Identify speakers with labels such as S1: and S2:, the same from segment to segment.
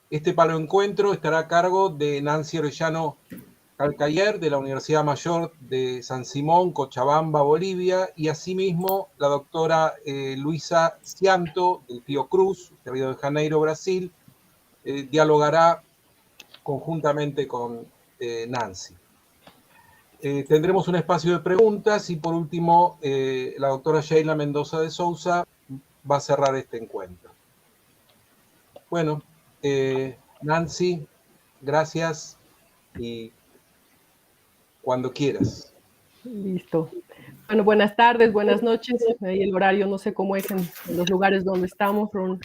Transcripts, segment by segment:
S1: Este paloencuentro estará a cargo de Nancy Orellano Calcayer, de la Universidad Mayor de San Simón, Cochabamba, Bolivia, y asimismo la doctora Luisa Cianto, del Fiocruz, de Río de Janeiro, Brasil, dialogará conjuntamente con Nancy. Tendremos un espacio de preguntas y por último la doctora Sheila Mendoza de Sousa va a cerrar este encuentro. Bueno, Nancy, gracias y cuando quieras.
S2: Listo. Bueno, buenas tardes, buenas noches. Ahí el horario no sé cómo es en los lugares donde estamos, son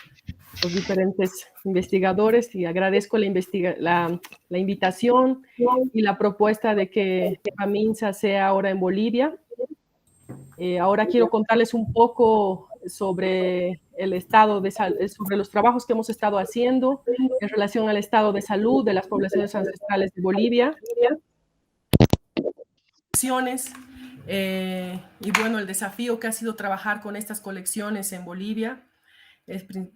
S2: los diferentes investigadores, y agradezco la invitación y la propuesta de que PAMINSA sea ahora en Bolivia. Ahora quiero contarles un poco sobre el estado sobre los trabajos que hemos estado haciendo en relación al estado de salud de las poblaciones ancestrales de Bolivia. Y bueno, el desafío que ha sido trabajar con estas colecciones en Bolivia.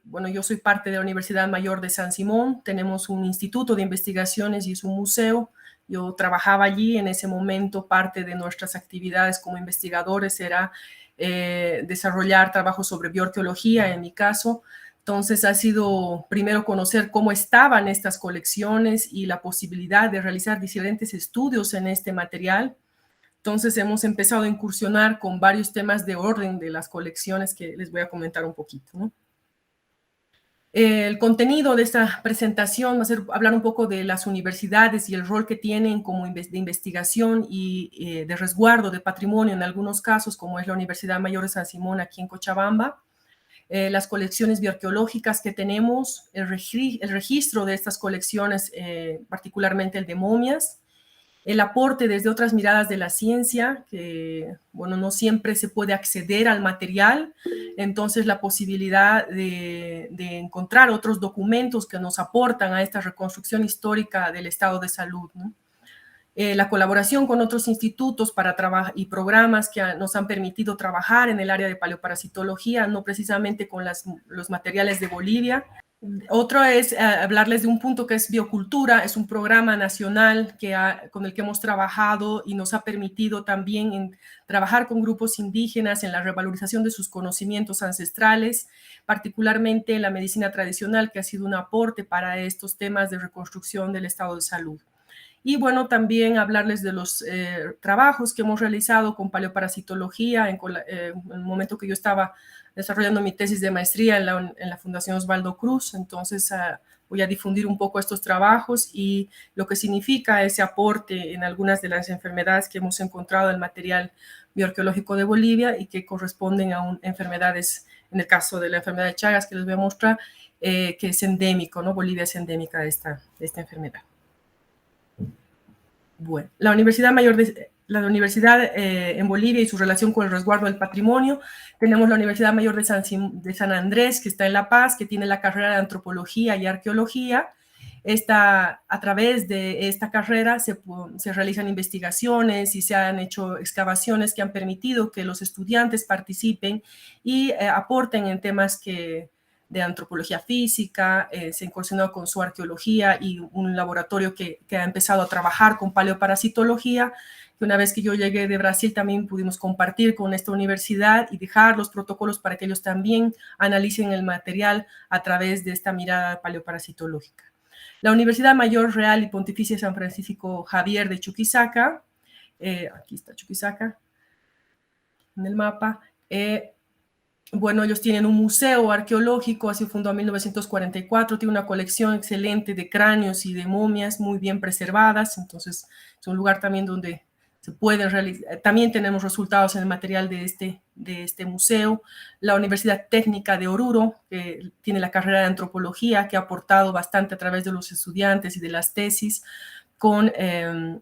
S2: Bueno, yo soy parte de la Universidad Mayor de San Simón, tenemos un instituto de investigaciones y es un museo. Yo trabajaba allí en ese momento, parte de nuestras actividades como investigadores era desarrollar trabajos sobre bioarqueología, en mi caso. Entonces ha sido primero conocer cómo estaban estas colecciones y la posibilidad de realizar diferentes estudios en este material. Entonces hemos empezado a incursionar con varios temas de orden de las colecciones que les voy a comentar un poquito, ¿no? El contenido de esta presentación va a ser hablar un poco de las universidades y el rol que tienen como de investigación y de resguardo de patrimonio en algunos casos, como es la Universidad Mayor de San Simón aquí en Cochabamba, las colecciones bioarqueológicas que tenemos, el registro de estas colecciones, particularmente el de momias, el aporte desde otras miradas de la ciencia, que bueno, no siempre se puede acceder al material, entonces la posibilidad de encontrar otros documentos que nos aportan a esta reconstrucción histórica del estado de salud, ¿no? La colaboración con otros institutos y programas que nos han permitido trabajar en el área de paleoparasitología, no precisamente con los materiales de Bolivia. Otro es hablarles de un punto que es biocultura, es un programa nacional con el que hemos trabajado y nos ha permitido también trabajar con grupos indígenas en la revalorización de sus conocimientos ancestrales, particularmente en la medicina tradicional, que ha sido un aporte para estos temas de reconstrucción del estado de salud. Y bueno, también hablarles de los trabajos que hemos realizado con paleoparasitología en el momento que yo estaba desarrollando mi tesis de maestría en la Fundación Osvaldo Cruz. Entonces voy a difundir un poco estos trabajos y lo que significa ese aporte en algunas de las enfermedades que hemos encontrado en el material bioarqueológico de Bolivia y que corresponden a enfermedades, en el caso de la enfermedad de Chagas que les voy a mostrar, que es endémico, ¿no? Bolivia es endémica de esta enfermedad. Bueno, la Universidad en Bolivia y su relación con el resguardo del patrimonio. Tenemos la Universidad Mayor de San Andrés, que está en La Paz, que tiene la carrera de Antropología y Arqueología. A través de esta carrera se realizan investigaciones y se han hecho excavaciones que han permitido que los estudiantes participen y aporten en temas de antropología física, se incursionó con su arqueología y un laboratorio que ha empezado a trabajar con paleoparasitología, que una vez que yo llegué de Brasil también pudimos compartir con esta universidad y dejar los protocolos para que ellos también analicen el material a través de esta mirada paleoparasitológica. La Universidad Mayor Real y Pontificia San Francisco Javier de Chuquisaca, aquí está Chuquisaca en el mapa. Bueno, ellos tienen un museo arqueológico, se fundó en 1944, tiene una colección excelente de cráneos y de momias muy bien preservadas, entonces es un lugar también donde se pueden realizar. También tenemos resultados en el material de este museo. La Universidad Técnica de Oruro, que tiene la carrera de antropología, que ha aportado bastante a través de los estudiantes y de las tesis con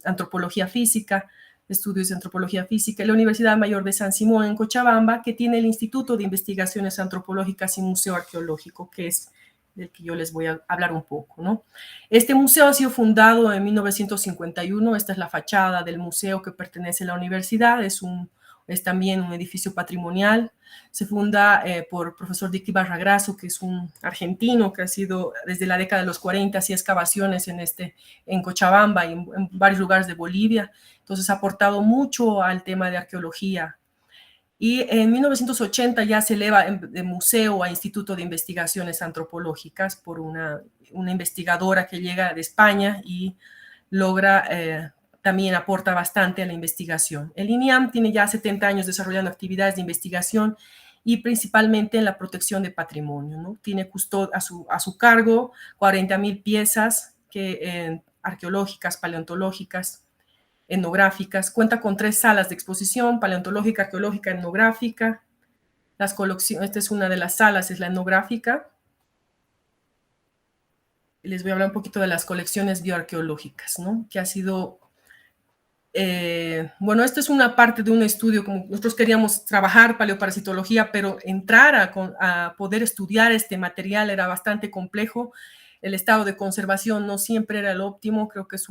S2: antropología física, estudios de antropología física, y la Universidad Mayor de San Simón en Cochabamba, que tiene el Instituto de Investigaciones Antropológicas y Museo Arqueológico, que es del que yo les voy a hablar un poco, ¿no? Este museo ha sido fundado en 1951, esta es la fachada del museo que pertenece a la universidad, es un es también un edificio patrimonial. Se funda por el profesor Dicky Barragraso, que es un argentino que ha sido desde la década de los 40, hacía excavaciones en Cochabamba y en varios lugares de Bolivia. Entonces ha aportado mucho al tema de arqueología. Y en 1980 ya se eleva de museo a Instituto de Investigaciones Antropológicas por una investigadora que llega de España y logra, también aporta bastante a la investigación. El INIAM tiene ya 70 años desarrollando actividades de investigación y principalmente en la protección de patrimonio, ¿no? Tiene a su cargo 40.000 piezas arqueológicas, paleontológicas, etnográficas. Cuenta con 3 salas de exposición: paleontológica, arqueológica, etnográfica. Las colecciones, esta es una de las salas, es la etnográfica. Les voy a hablar un poquito de las colecciones bioarqueológicas, ¿no? Que ha sido... bueno, esto es una parte de un estudio, como nosotros queríamos trabajar paleoparasitología, pero entrar a poder estudiar este material era bastante complejo. El estado de conservación no siempre era el óptimo. Creo que es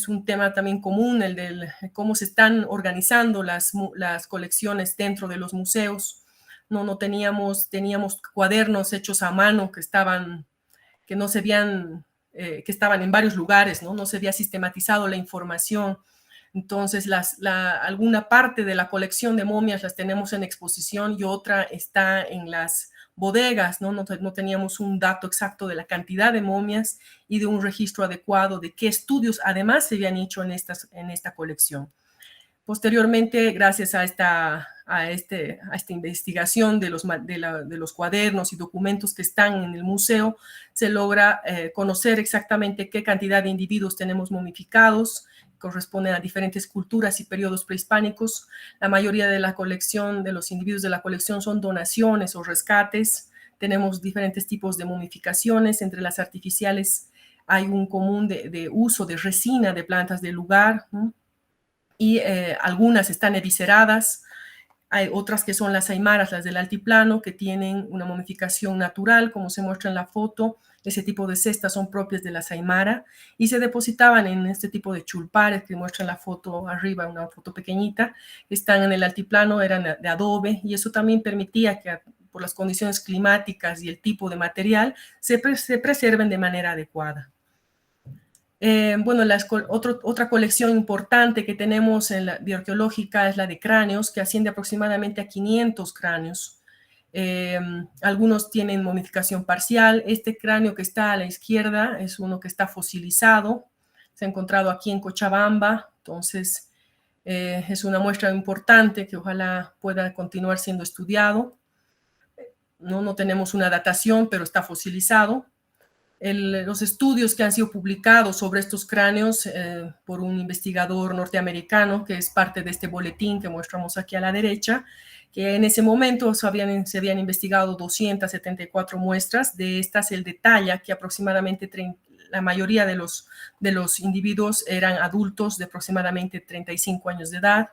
S2: un tema también común, el de cómo se están organizando las colecciones dentro de los museos. No teníamos cuadernos hechos a mano que no se habían, que estaban en varios lugares, ¿no? No se había sistematizado la información. Entonces, alguna parte de la colección de momias las tenemos en exposición y otra está en las bodegas, ¿no? No teníamos un dato exacto de la cantidad de momias y de un registro adecuado de qué estudios además se habían hecho en esta colección. Posteriormente, gracias a esta investigación de los cuadernos y documentos que están en el museo, se logra conocer exactamente qué cantidad de individuos tenemos momificados, corresponden a diferentes culturas y periodos prehispánicos. La mayoría de la colección, de los individuos de la colección, son donaciones o rescates. Tenemos diferentes tipos de momificaciones. Entre las artificiales hay un común de uso de resina de plantas del lugar, ¿no? Y algunas están evisceradas. Hay otras que son las aymaras, las del altiplano, que tienen una momificación natural, como se muestra en la foto. Ese tipo de cestas son propias de las aymara y se depositaban en este tipo de chulpares que muestra en la foto arriba, una foto pequeñita. Están en el altiplano, eran de adobe, y eso también permitía que por las condiciones climáticas y el tipo de material se preserven de manera adecuada. Bueno, otra colección importante que tenemos en la bioarqueológica es la de cráneos, que asciende aproximadamente a 500 cráneos. Algunos tienen momificación parcial. Este cráneo que está a la izquierda es uno que está fosilizado. Se ha encontrado aquí en Cochabamba. Entonces, es una muestra importante que ojalá pueda continuar siendo estudiado. No tenemos una datación, pero está fosilizado. Los estudios que han sido publicados sobre estos cráneos por un investigador norteamericano, que es parte de este boletín que mostramos aquí a la derecha, que en ese momento se habían investigado 274 muestras. De estas, él detalla que aproximadamente la mayoría de los individuos eran adultos de aproximadamente 35 años de edad.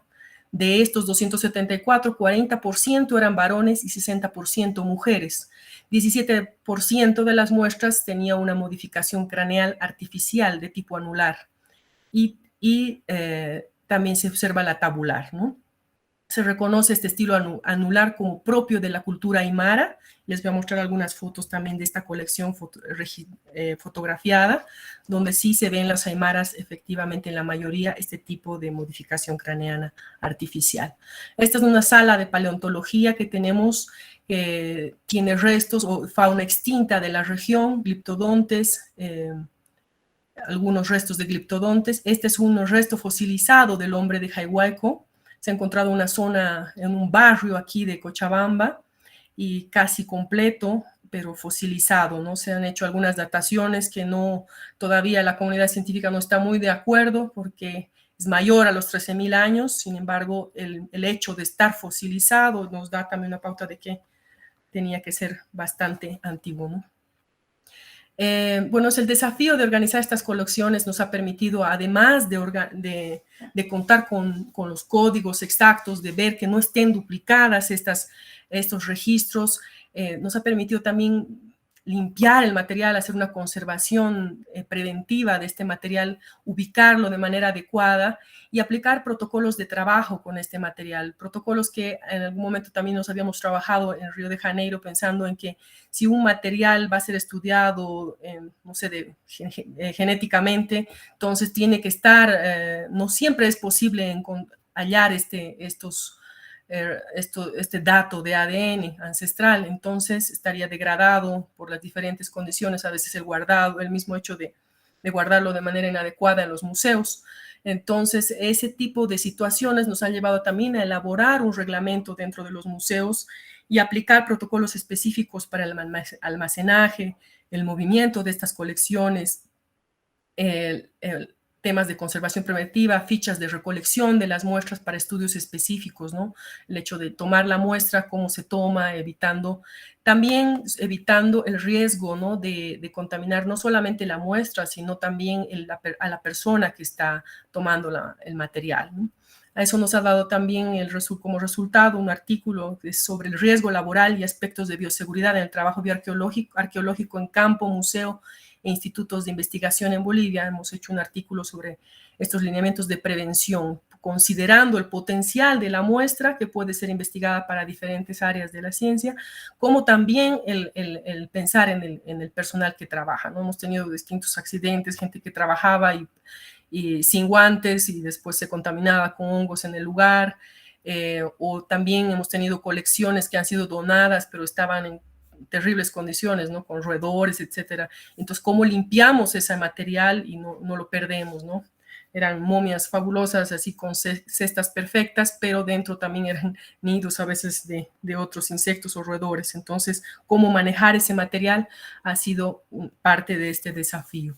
S2: De estos 274, 40% eran varones y 60% mujeres. 17% de las muestras tenía una modificación craneal artificial de tipo anular y también se observa la tabular, ¿no? Se reconoce este estilo anular como propio de la cultura aymara. Les voy a mostrar algunas fotos también de esta colección fotografiada, donde sí se ven las aymaras efectivamente en la mayoría este tipo de modificación craneana artificial. Esta es una sala de paleontología que tenemos, que tiene restos o fauna extinta de la región, gliptodontes, algunos restos de gliptodontes. Este es un resto fosilizado del hombre de Jaihuayco. Se ha encontrado una zona en un barrio aquí de Cochabamba y casi completo, pero fosilizado, ¿no? Se han hecho algunas dataciones que todavía la comunidad científica no está muy de acuerdo porque es mayor a los 13.000 años. Sin embargo, el hecho de estar fosilizado nos da también una pauta de que tenía que ser bastante antiguo, ¿no? Bueno, el desafío de organizar estas colecciones nos ha permitido, además de contar con los códigos exactos, de ver que no estén duplicadas estos registros, nos ha permitido también limpiar el material, hacer una conservación preventiva de este material, ubicarlo de manera adecuada y aplicar protocolos de trabajo con este material. Protocolos que en algún momento también nos habíamos trabajado en Río de Janeiro, pensando en que si un material va a ser estudiado, no sé, genéticamente, entonces tiene que estar, no siempre es posible hallar este dato de ADN ancestral, entonces estaría degradado por las diferentes condiciones, a veces el mismo hecho de guardarlo de manera inadecuada en los museos. Entonces, ese tipo de situaciones nos han llevado también a elaborar un reglamento dentro de los museos y aplicar protocolos específicos para el almacenaje, el movimiento de estas colecciones, temas de conservación preventiva, fichas de recolección de las muestras para estudios específicos, ¿no? El hecho de tomar la muestra, cómo se toma, también evitando el riesgo, ¿no? de contaminar no solamente la muestra, sino también a la persona que está tomando el material, ¿no? A eso nos ha dado también como resultado un artículo sobre el riesgo laboral y aspectos de bioseguridad en el trabajo arqueológico en campo, museo e institutos de investigación en Bolivia. Hemos hecho un artículo sobre estos lineamientos de prevención, considerando el potencial de la muestra que puede ser investigada para diferentes áreas de la ciencia, como también el pensar en el personal que trabaja, ¿no? Hemos tenido distintos accidentes, gente que trabajaba y sin guantes y después se contaminaba con hongos en el lugar, o también hemos tenido colecciones que han sido donadas, pero estaban en terribles condiciones, ¿no? Con roedores, etcétera. Entonces, ¿cómo limpiamos ese material y no lo perdemos, ¿no? Eran momias fabulosas, así con cestas perfectas, pero dentro también eran nidos a veces de otros insectos o roedores. Entonces, cómo manejar ese material ha sido parte de este desafío.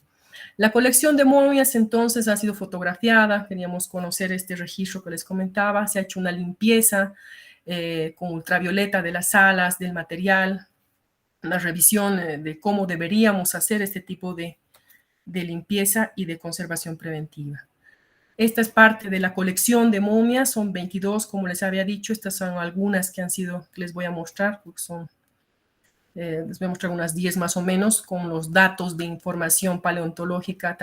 S2: La colección de momias entonces ha sido fotografiada, queríamos conocer este registro que les comentaba, se ha hecho una limpieza con ultravioleta de las salas, del material, una revisión de cómo deberíamos hacer este tipo de limpieza y de conservación preventiva. Esta es parte de la colección de momias, son 22, como les había dicho, estas son algunas que les voy a mostrar, porque les voy a mostrar unas 10 más o menos, con los datos de información paleontológica,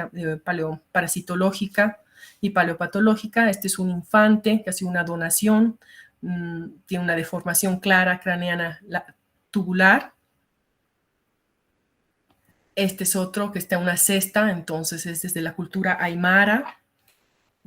S2: parasitológica y paleopatológica. Este es un infante que ha sido una donación, tiene una deformación clara craneana tubular. Este es otro que está en una cesta, entonces es desde la cultura aymara,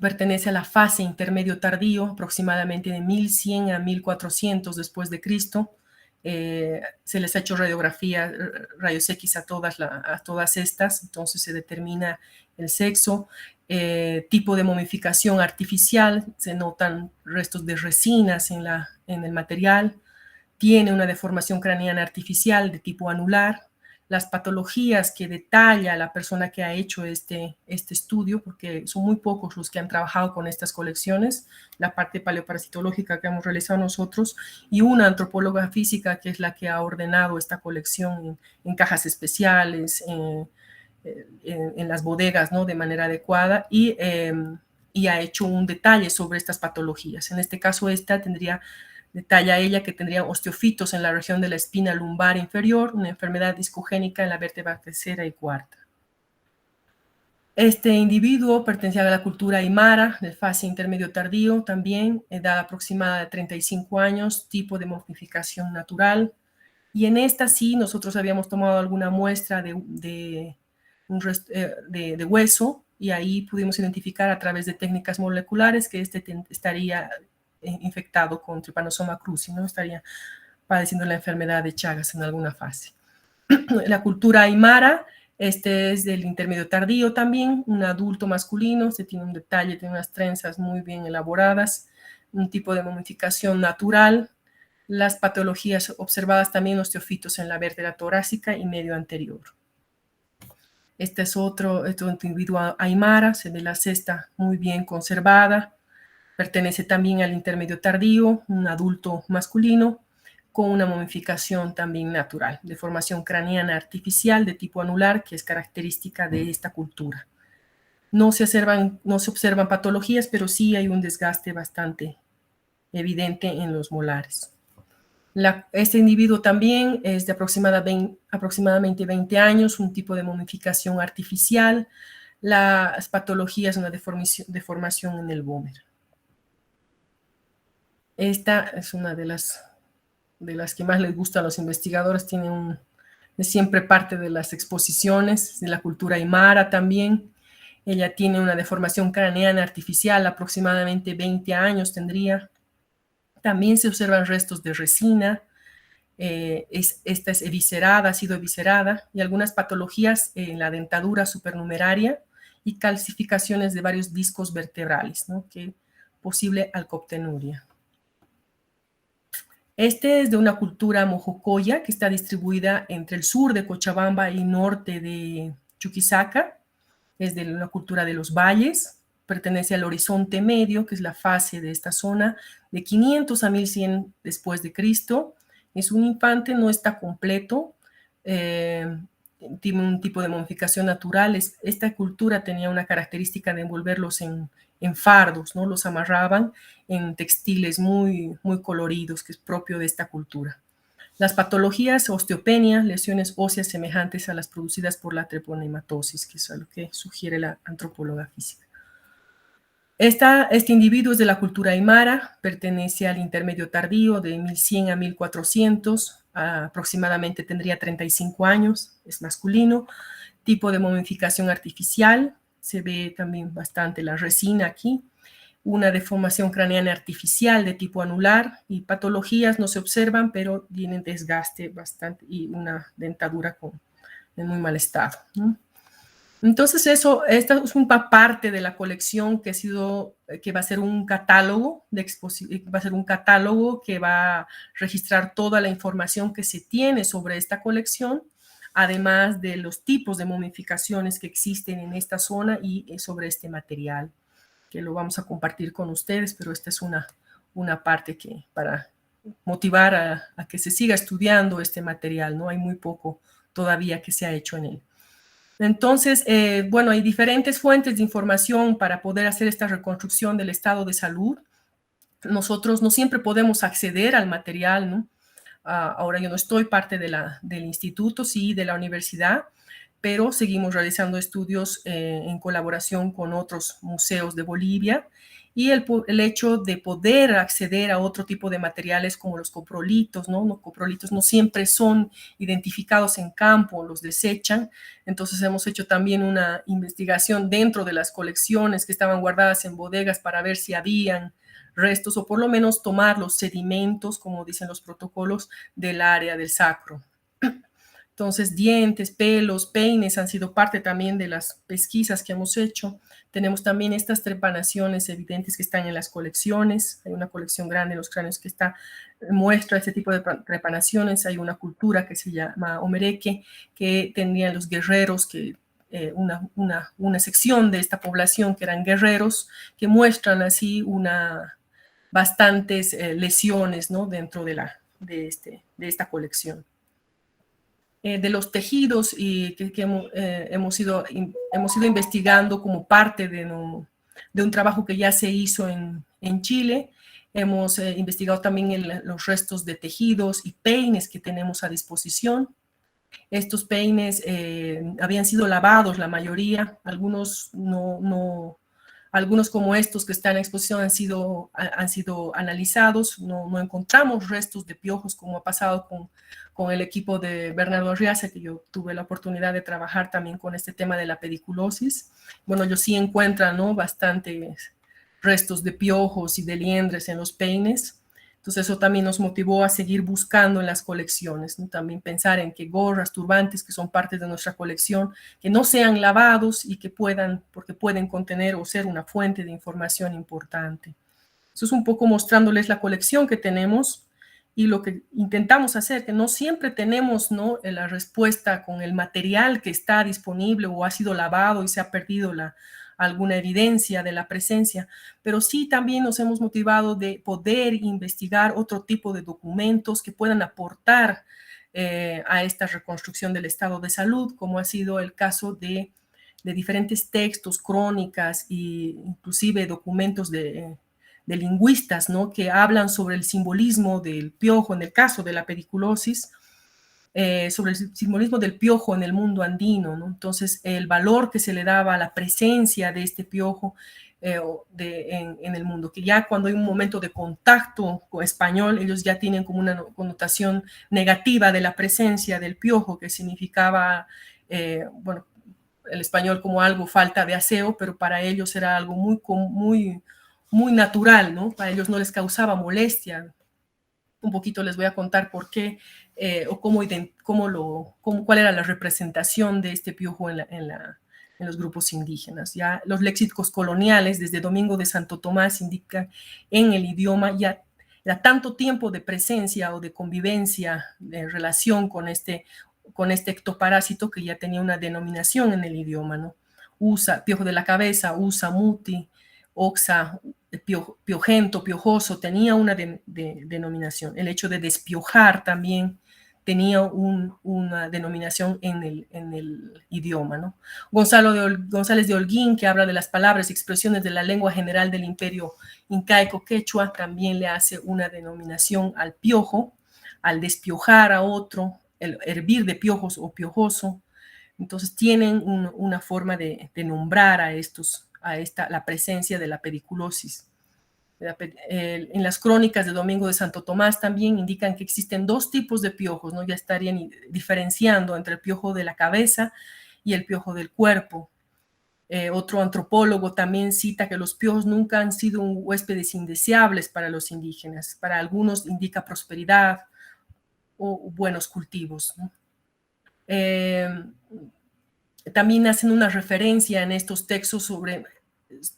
S2: pertenece a la fase intermedio tardío, aproximadamente de 1100 a 1400 después de Cristo. Se les ha hecho radiografía, rayos X a todas estas, entonces se determina el sexo, tipo de momificación artificial, se notan restos de resinas en el material, tiene una deformación craneana artificial de tipo anular, las patologías que detalla la persona que ha hecho este estudio, porque son muy pocos los que han trabajado con estas colecciones, la parte paleoparasitológica que hemos realizado nosotros, y una antropóloga física que es la que ha ordenado esta colección en cajas especiales, en las bodegas, ¿no? De manera adecuada, y ha hecho un detalle sobre estas patologías. En este caso, detalla ella que tendría osteofitos en la región de la espina lumbar inferior, una enfermedad discogénica en la vértebra tercera y cuarta. Este individuo pertenecía a la cultura aymara, de fase intermedio tardío también, edad aproximada de 35 años, tipo de momificación natural. Y en esta sí, nosotros habíamos tomado alguna muestra de hueso, y ahí pudimos identificar a través de técnicas moleculares que estaría infectado con Trypanosoma cruzi, ¿no? Estaría padeciendo la enfermedad de Chagas en alguna fase. La cultura aymara, este es del intermedio tardío también, un adulto masculino, se tiene un detalle, tiene unas trenzas muy bien elaboradas, un tipo de momificación natural, las patologías observadas también osteofitos en la vértebra torácica y medio anterior. Este es otro individuo aymara, se ve la cesta muy bien conservada, pertenece también al intermedio tardío, un adulto masculino, con una momificación también natural, deformación craneana artificial de tipo anular, que es característica de esta cultura. No se observan patologías, pero sí hay un desgaste bastante evidente en los molares. Este individuo también es de aproximadamente 20 años, un tipo de momificación artificial. Las patologías, una deformación en el vómer. Esta es una de las que más les gusta a los investigadores, es siempre parte de las exposiciones, de la cultura aymara también. Ella tiene una deformación craneana artificial, aproximadamente 20 años tendría. También se observan restos de resina. Esta es eviscerada, ha sido eviscerada, y algunas patologías en la dentadura supernumeraria y calcificaciones de varios discos vertebrales, ¿no? Que posible alcoptenuria. Este es de una cultura mojocoya que está distribuida entre el sur de Cochabamba y norte de Chuquisaca. Es de una cultura de los valles, pertenece al horizonte medio, que es la fase de esta zona, de 500 a 1100 después de Cristo. Es un infante, no está completo, tiene un tipo de momificación natural. Esta cultura tenía una característica de envolverlos en fardos, ¿no? Los amarraban en textiles muy, muy coloridos, que es propio de esta cultura. Las patologías, osteopenia, lesiones óseas semejantes a las producidas por la treponematosis, que es lo que sugiere la antropóloga física. Este individuo es de la cultura aymara, pertenece al intermedio tardío de 1100 a 1400, aproximadamente tendría 35 años, es masculino, tipo de momificación artificial, se ve también bastante la resina aquí, una deformación craneana artificial de tipo anular, y patologías no se observan, pero tienen desgaste bastante y una dentadura en muy mal estado, ¿no? Entonces esta es una parte de la colección que va a ser un catálogo que va a registrar toda la información que se tiene sobre esta colección, además de los tipos de momificaciones que existen en esta zona y sobre este material, que lo vamos a compartir con ustedes, pero esta es una parte que para motivar a que se siga estudiando este material, ¿no? Hay muy poco todavía que se ha hecho en él. Entonces, bueno, hay diferentes fuentes de información para poder hacer esta reconstrucción del estado de salud. Nosotros no siempre podemos acceder al material, ¿no? Ahora yo no estoy parte del instituto, sí, de la universidad, pero seguimos realizando estudios en colaboración con otros museos de Bolivia, y el hecho de poder acceder a otro tipo de materiales como los coprolitos, ¿no? Los coprolitos no siempre son identificados en campo, los desechan. Entonces hemos hecho también una investigación dentro de las colecciones que estaban guardadas en bodegas para ver si habían restos, o por lo menos tomar los sedimentos, como dicen los protocolos, del área del sacro. Entonces, dientes, pelos, peines han sido parte también de las pesquisas que hemos hecho. Tenemos también estas trepanaciones evidentes que están en las colecciones. Hay una colección grande de los cráneos que muestra este tipo de trepanaciones. Hay una cultura que se llama Omereque, que tenían los guerreros, una sección de esta población que eran guerreros, que muestran así bastantes lesiones, ¿no? Dentro de esta colección. De los tejidos y que hemos ido investigando como parte de un trabajo que ya se hizo en Chile. Hemos investigado también los restos de tejidos y peines que tenemos a disposición. Estos peines habían sido lavados, la mayoría, algunos algunos como estos que están en exposición han sido analizados. No encontramos restos de piojos, como ha pasado con el equipo de Bernardo Arriaza, que yo tuve la oportunidad de trabajar también con este tema de la pediculosis. Bueno, ellos sí encuentran, ¿no?, bastantes restos de piojos y de liendres en los peines. Entonces eso también nos motivó a seguir buscando en las colecciones, ¿no? También pensar en que gorras, turbantes, que son parte de nuestra colección, que no sean lavados y porque pueden contener o ser una fuente de información importante. Eso es un poco mostrándoles la colección que tenemos y lo que intentamos hacer, que no siempre tenemos, ¿no?, la respuesta con el material que está disponible o ha sido lavado y se ha perdido alguna evidencia de la presencia, pero sí también nos hemos motivado de poder investigar otro tipo de documentos que puedan aportar a esta reconstrucción del estado de salud, como ha sido el caso de diferentes textos, crónicas e inclusive documentos lingüistas, ¿no?, que hablan sobre el simbolismo del piojo, en el caso de la pediculosis, sobre el simbolismo del piojo en el mundo andino, ¿no? Entonces, el valor que se le daba a la presencia de este piojo en el mundo, que ya cuando hay un momento de contacto con español, ellos ya tienen como una connotación negativa de la presencia del piojo, que significaba, bueno, el español como algo falta de aseo, pero para ellos era algo muy natural, ¿no? Para ellos no les causaba molestia. Un poquito les voy a contar por qué o cuál era la representación de este piojo en los grupos indígenas. Ya los léxicos coloniales, desde Domingo de Santo Tomás, indican en el idioma ya era tanto tiempo de presencia o de convivencia, de relación con este ectoparásito, que ya tenía una denominación en el idioma, ¿no? Usa, piojo de la cabeza, usa, muti, oxa, piojento, piojoso, tenía una denominación. El hecho de despiojar también tenía una denominación en el idioma, ¿no? González de Holguín, que habla de las palabras y expresiones de la lengua general del imperio incaico quechua, también le hace una denominación al piojo, al despiojar a otro, el hervir de piojos o piojoso. Entonces tienen una forma de nombrar a la presencia de la pediculosis. En las crónicas de Domingo de Santo Tomás también indican que existen dos tipos de piojos, ¿no? Ya estarían diferenciando entre el piojo de la cabeza y el piojo del cuerpo. Otro antropólogo también cita que los piojos nunca han sido huéspedes indeseables para los indígenas. Para algunos indica prosperidad o buenos cultivos, ¿no? También hacen una referencia en estos textos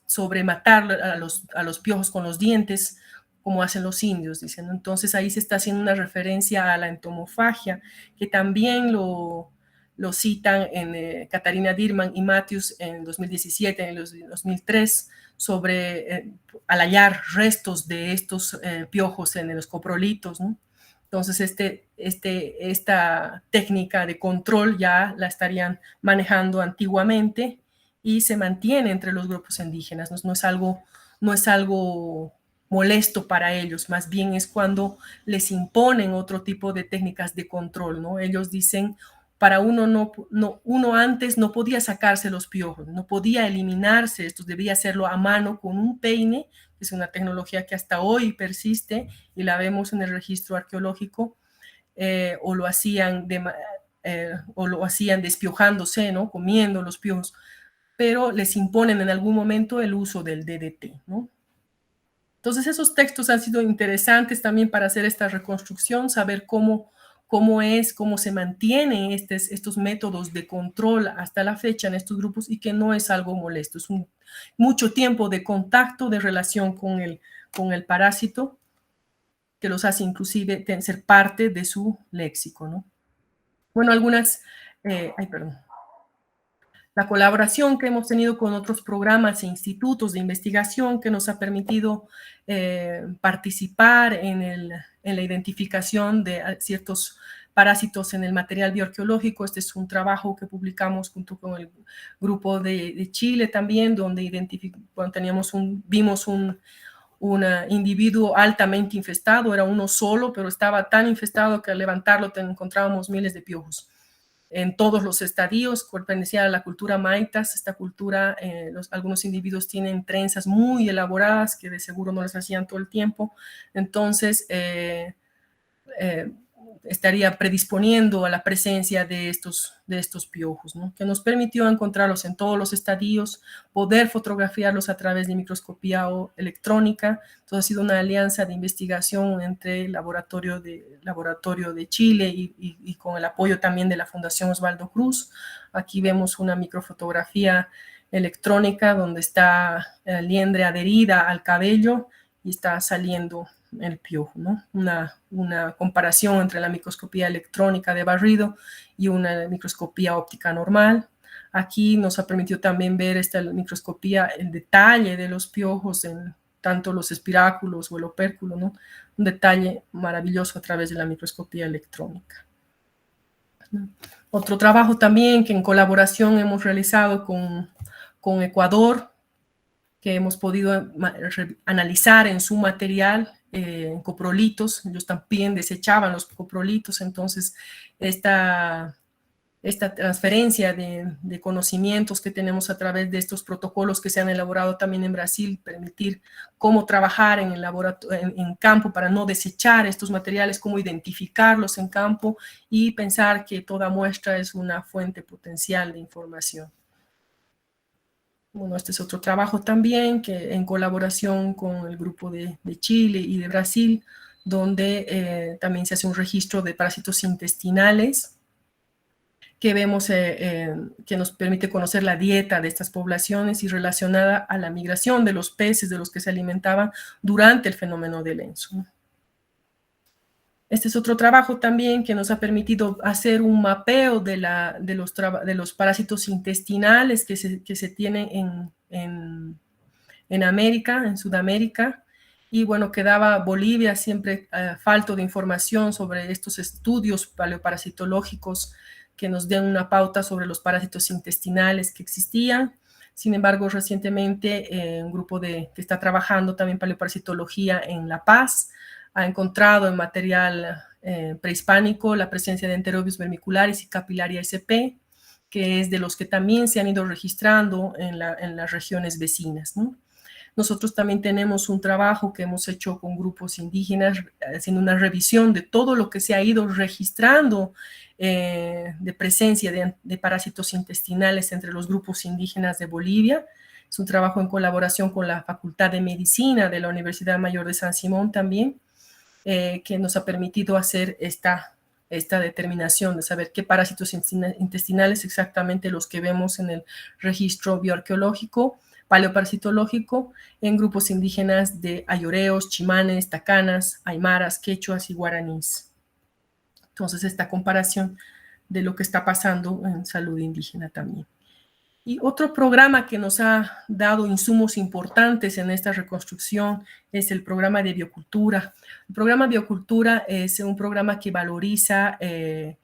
S2: sobre matar a los piojos con los dientes, como hacen los indios, dicen. Entonces ahí se está haciendo una referencia a la entomofagia, que también lo citan en Catarina Dirman y Matthews en 2017, en el 2003, sobre al hallar restos de estos piojos en los coprolitos, ¿no? Entonces, esta técnica de control ya la estarían manejando antiguamente y se mantiene entre los grupos indígenas. No es algo molesto para ellos, más bien es cuando les imponen otro tipo de técnicas de control, ¿no? Ellos dicen, para uno antes no podía sacarse los piojos, no podía eliminarse, esto debía hacerlo a mano con un peine, que es una tecnología que hasta hoy persiste y la vemos en el registro arqueológico, o lo hacían despiojándose, ¿no? Comiendo los piojos, pero les imponen en algún momento el uso del DDT, ¿no? Entonces esos textos han sido interesantes también para hacer esta reconstrucción, saber cómo se mantienen estos métodos de control hasta la fecha en estos grupos y que no es algo molesto, es mucho tiempo de contacto, de relación con el parásito, que los hace inclusive ser parte de su léxico, ¿no? Bueno, la colaboración que hemos tenido con otros programas e institutos de investigación que nos ha permitido participar en la identificación de ciertos parásitos en el material bioarqueológico. Este es un trabajo que publicamos junto con el grupo de Chile también, donde vimos un individuo altamente infestado, era uno solo, pero estaba tan infestado que al levantarlo encontrábamos miles de piojos en todos los estadios. Pertenecía a la cultura Maitas. Esta cultura, algunos individuos tienen trenzas muy elaboradas que de seguro no les hacían todo el tiempo. Entonces, estaría predisponiendo a la presencia de estos piojos, ¿no? Que nos permitió encontrarlos en todos los estadios, poder fotografiarlos a través de microscopía electrónica. Entonces ha sido una alianza de investigación entre el laboratorio de Chile y con el apoyo también de la Fundación Osvaldo Cruz. Aquí vemos una microfotografía electrónica donde está la liendre adherida al cabello y está saliendo el piojo, ¿no? Una comparación entre la microscopía electrónica de barrido y una microscopía óptica normal. Aquí nos ha permitido también ver esta microscopía, el detalle de los piojos en tanto los espiráculos o el opérculo, ¿no? Un detalle maravilloso a través de la microscopía electrónica. Otro trabajo también que en colaboración hemos realizado con Ecuador, que hemos podido analizar en su material, coprolitos. Ellos también desechaban los coprolitos, entonces esta transferencia de conocimientos que tenemos a través de estos protocolos que se han elaborado también en Brasil, permitir cómo trabajar en el laboratorio, en campo para no desechar estos materiales, cómo identificarlos en campo y pensar que toda muestra es una fuente potencial de información. Bueno, este es otro trabajo también que en colaboración con el grupo de Chile y de Brasil, donde también se hace un registro de parásitos intestinales, que vemos que nos permite conocer la dieta de estas poblaciones y relacionada a la migración de los peces de los que se alimentaban durante el fenómeno del ENSO. Este es otro trabajo también que nos ha permitido hacer un mapeo de los parásitos intestinales que se tienen en América, en Sudamérica, y bueno, quedaba Bolivia siempre falto de información sobre estos estudios paleoparasitológicos que nos den una pauta sobre los parásitos intestinales que existían. Sin embargo, recientemente un grupo que está trabajando también paleoparasitología en La Paz ha encontrado en material prehispánico la presencia de Enterobius vermicularis y Capillaria sp, que es de los que también se han ido registrando en las regiones vecinas, ¿no? Nosotros también tenemos un trabajo que hemos hecho con grupos indígenas, haciendo una revisión de todo lo que se ha ido registrando de presencia de parásitos intestinales entre los grupos indígenas de Bolivia. Es un trabajo en colaboración con la Facultad de Medicina de la Universidad Mayor de San Simón también, que nos ha permitido hacer esta determinación de saber qué parásitos intestinales exactamente los que vemos en el registro bioarqueológico, paleoparasitológico, en grupos indígenas de ayoreos, chimanes, tacanas, aymaras, quechuas y guaraníes. Entonces, esta comparación de lo que está pasando en salud indígena también. Y otro programa que nos ha dado insumos importantes en esta reconstrucción es el programa de biocultura. El programa biocultura es un programa que valoriza el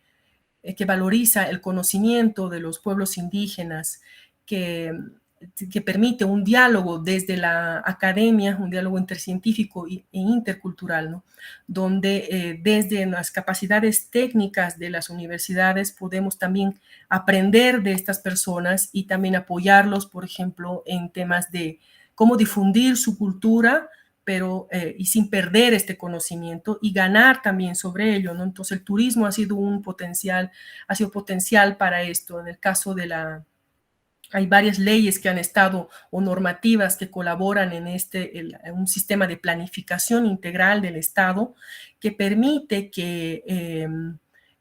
S2: conocimiento de los pueblos indígenas, que permite un diálogo desde la academia, un diálogo intercientífico e intercultural, ¿no? Donde desde las capacidades técnicas de las universidades podemos también aprender de estas personas y también apoyarlos, por ejemplo, en temas de cómo difundir su cultura, pero y sin perder este conocimiento y ganar también sobre ello, ¿no? Entonces el turismo ha sido potencial para esto. En el caso de hay varias leyes que han estado o normativas que colaboran en un sistema de planificación integral del Estado que permite que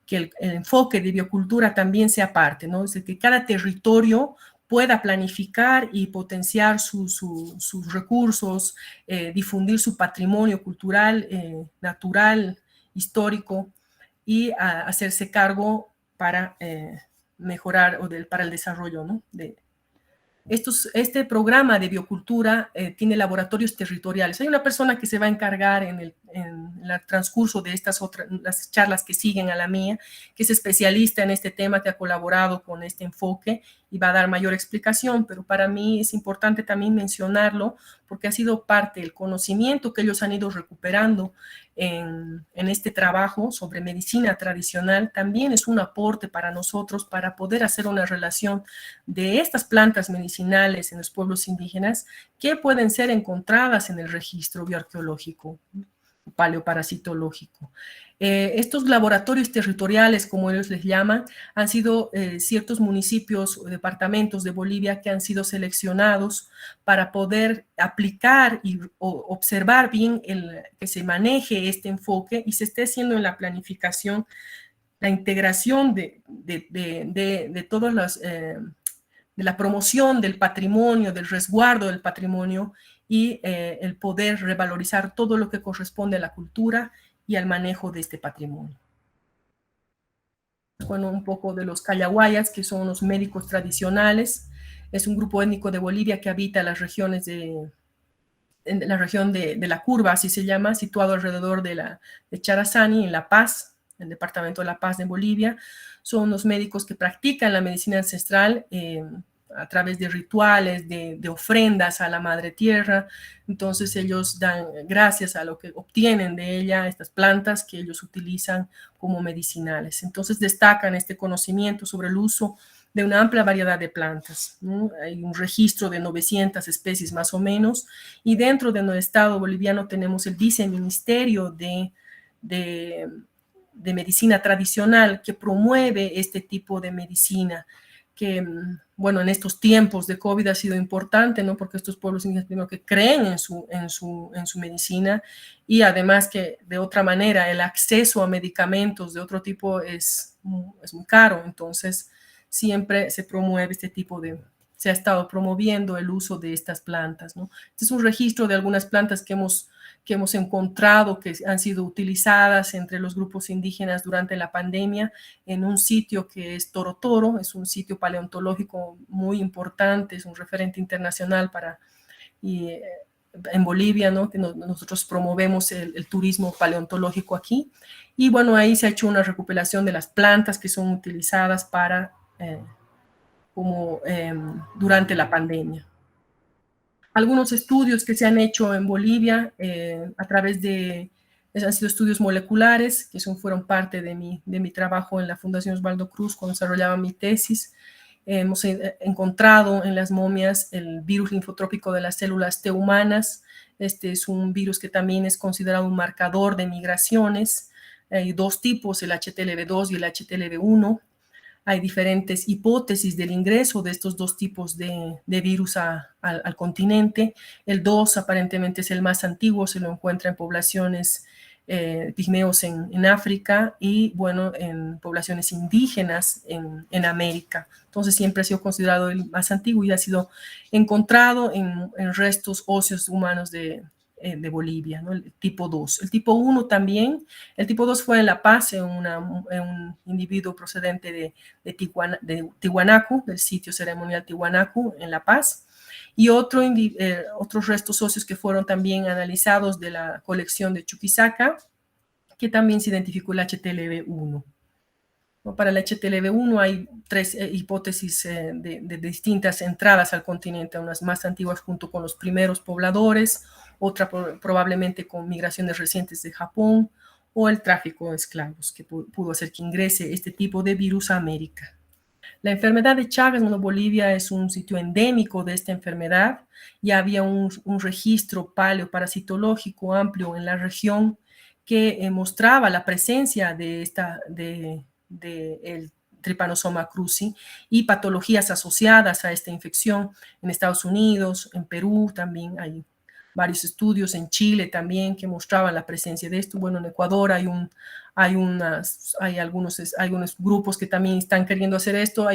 S2: el enfoque de biocultura también sea parte, ¿no? Es decir, que cada territorio pueda planificar y potenciar sus recursos, difundir su patrimonio cultural, natural, histórico y hacerse cargo para mejorar para el desarrollo, ¿no? Este programa de biocultura tiene laboratorios territoriales. Hay una persona que se va a encargar en el transcurso de las charlas que siguen a la mía, que es especialista en este tema, que ha colaborado con este enfoque y va a dar mayor explicación, pero para mí es importante también mencionarlo porque ha sido parte del conocimiento que ellos han ido recuperando en este trabajo sobre medicina tradicional. También es un aporte para nosotros para poder hacer una relación de estas plantas medicinales en los pueblos indígenas que pueden ser encontradas en el registro bioarqueológico, paleoparasitológico. Estos laboratorios territoriales, como ellos les llaman, han sido ciertos municipios o departamentos de Bolivia que han sido seleccionados para poder aplicar y observar bien que se maneje este enfoque y se esté haciendo en la planificación la integración de todas las de la promoción del patrimonio, del resguardo del patrimonio y el poder revalorizar todo lo que corresponde a la cultura y al manejo de este patrimonio. Bueno, un poco de los Callahuayas, que son los médicos tradicionales. Es un grupo étnico de Bolivia que habita las regiones en la región de la Curva, así se llama, situado alrededor de Charazani, en La Paz, en el departamento de La Paz de Bolivia. Son los médicos que practican la medicina ancestral a través de rituales, de ofrendas a la Madre Tierra. Entonces ellos dan gracias a lo que obtienen de ella, estas plantas que ellos utilizan como medicinales. Entonces destacan este conocimiento sobre el uso de una amplia variedad de plantas, ¿no? Hay un registro de 900 especies más o menos, y dentro de nuestro estado boliviano tenemos el Viceministerio de medicina tradicional que promueve este tipo de medicina, que, bueno, en estos tiempos de COVID ha sido importante, ¿no? Porque estos pueblos indígenas primero que creen en su medicina, y además que de otra manera el acceso a medicamentos de otro tipo es muy caro. Entonces siempre se promueve se ha estado promoviendo el uso de estas plantas, ¿no? Este es un registro de algunas plantas que hemos encontrado que han sido utilizadas entre los grupos indígenas durante la pandemia en un sitio que es Toro Toro. Es un sitio paleontológico muy importante, es un referente internacional en Bolivia, ¿no? Que nosotros promovemos el turismo paleontológico aquí. Y bueno, ahí se ha hecho una recopilación de las plantas que son utilizadas durante la pandemia. Algunos estudios que se han hecho en Bolivia han sido estudios moleculares, que fueron parte de mi trabajo en la Fundación Osvaldo Cruz cuando desarrollaba mi tesis. Hemos encontrado en las momias el virus linfotrópico de las células T humanas. Este es un virus que también es considerado un marcador de migraciones. Hay dos tipos, el HTLV2 y el HTLV1. Hay diferentes hipótesis del ingreso de estos dos tipos de virus al continente. El 2 aparentemente es el más antiguo, se lo encuentra en poblaciones pigmeos en África y, bueno, en poblaciones indígenas en América. Entonces siempre ha sido considerado el más antiguo y ha sido encontrado en restos óseos humanos de Bolivia, ¿no? El tipo 2. El tipo 1 también. El tipo 2 fue en La Paz, en un individuo procedente de Tiwanaku, del sitio ceremonial Tiwanaku en La Paz, y otros restos óseos que fueron también analizados de la colección de Chuquisaca, que también se identificó el HTLV1. Para el HTLV1 hay tres hipótesis de distintas entradas al continente, unas más antiguas junto con los primeros pobladores, otra probablemente con migraciones recientes de Japón, o el tráfico de esclavos, que pudo hacer que ingrese este tipo de virus a América. La enfermedad de Chagas, bueno, Bolivia es un sitio endémico de esta enfermedad. Ya había un registro paleoparasitológico amplio en la región que mostraba la presencia del Trypanosoma cruzi y patologías asociadas a esta infección en Estados Unidos, en Perú también hay varios estudios, en Chile también, que mostraban la presencia de esto. Bueno, en Ecuador hay algunos grupos que también están queriendo hacer esto,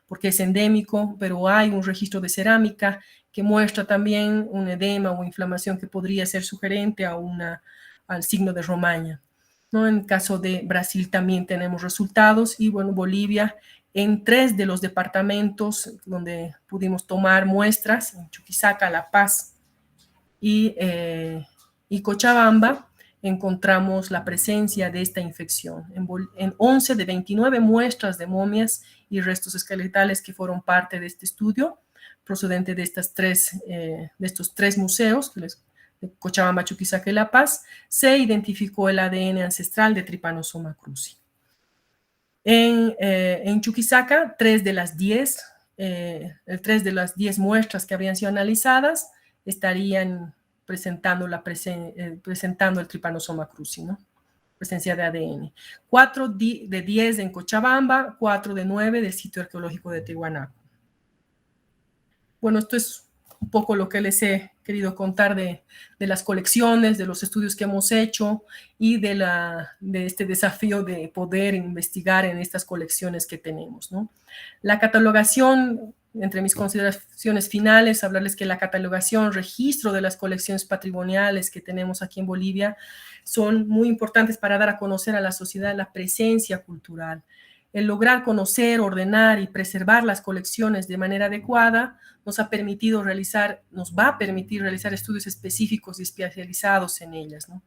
S2: porque es endémico, pero hay un registro de cerámica que muestra también un edema o inflamación que podría ser sugerente al signo de Romaña, ¿no? En el caso de Brasil también tenemos resultados, y bueno, Bolivia, en 3 de los departamentos donde pudimos tomar muestras, en Chuquisaca, La Paz y Cochabamba, encontramos la presencia de esta infección en 11 de 29 muestras de momias y restos esqueletales que fueron parte de este estudio, procedente de estos 3 museos, de Cochabamba, Chuquisaca y La Paz. Se identificó el ADN ancestral de Trypanosoma cruzi. En Chuquisaca, 3 de las 10 muestras que habían sido analizadas estarían presentando el Trypanosoma cruzi, ¿no? Presencia de ADN. 4 de 10 en Cochabamba, 4 de 9 del sitio arqueológico de Tiwanaku. Bueno, esto es un poco lo que les he querido contar de las colecciones, de los estudios que hemos hecho y de este desafío de poder investigar en estas colecciones que tenemos, ¿no? La catalogación, entre mis consideraciones finales, hablarles que la catalogación, registro de las colecciones patrimoniales que tenemos aquí en Bolivia son muy importantes para dar a conocer a la sociedad la presencia cultural. El lograr conocer, ordenar y preservar las colecciones de manera adecuada nos va a permitir realizar estudios específicos y especializados en ellas, ¿no?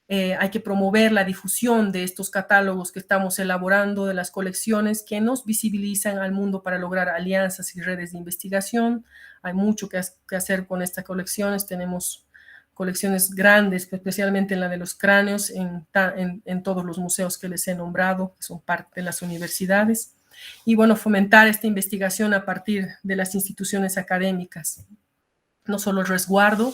S2: Hay que promover la difusión de estos catálogos que estamos elaborando, de las colecciones que nos visibilizan al mundo para lograr alianzas y redes de investigación. Hay mucho que hacer con estas colecciones. Tenemos colecciones grandes, especialmente en la de los cráneos, en todos los museos que les he nombrado, que son parte de las universidades. Y bueno, fomentar esta investigación a partir de las instituciones académicas. No solo el resguardo,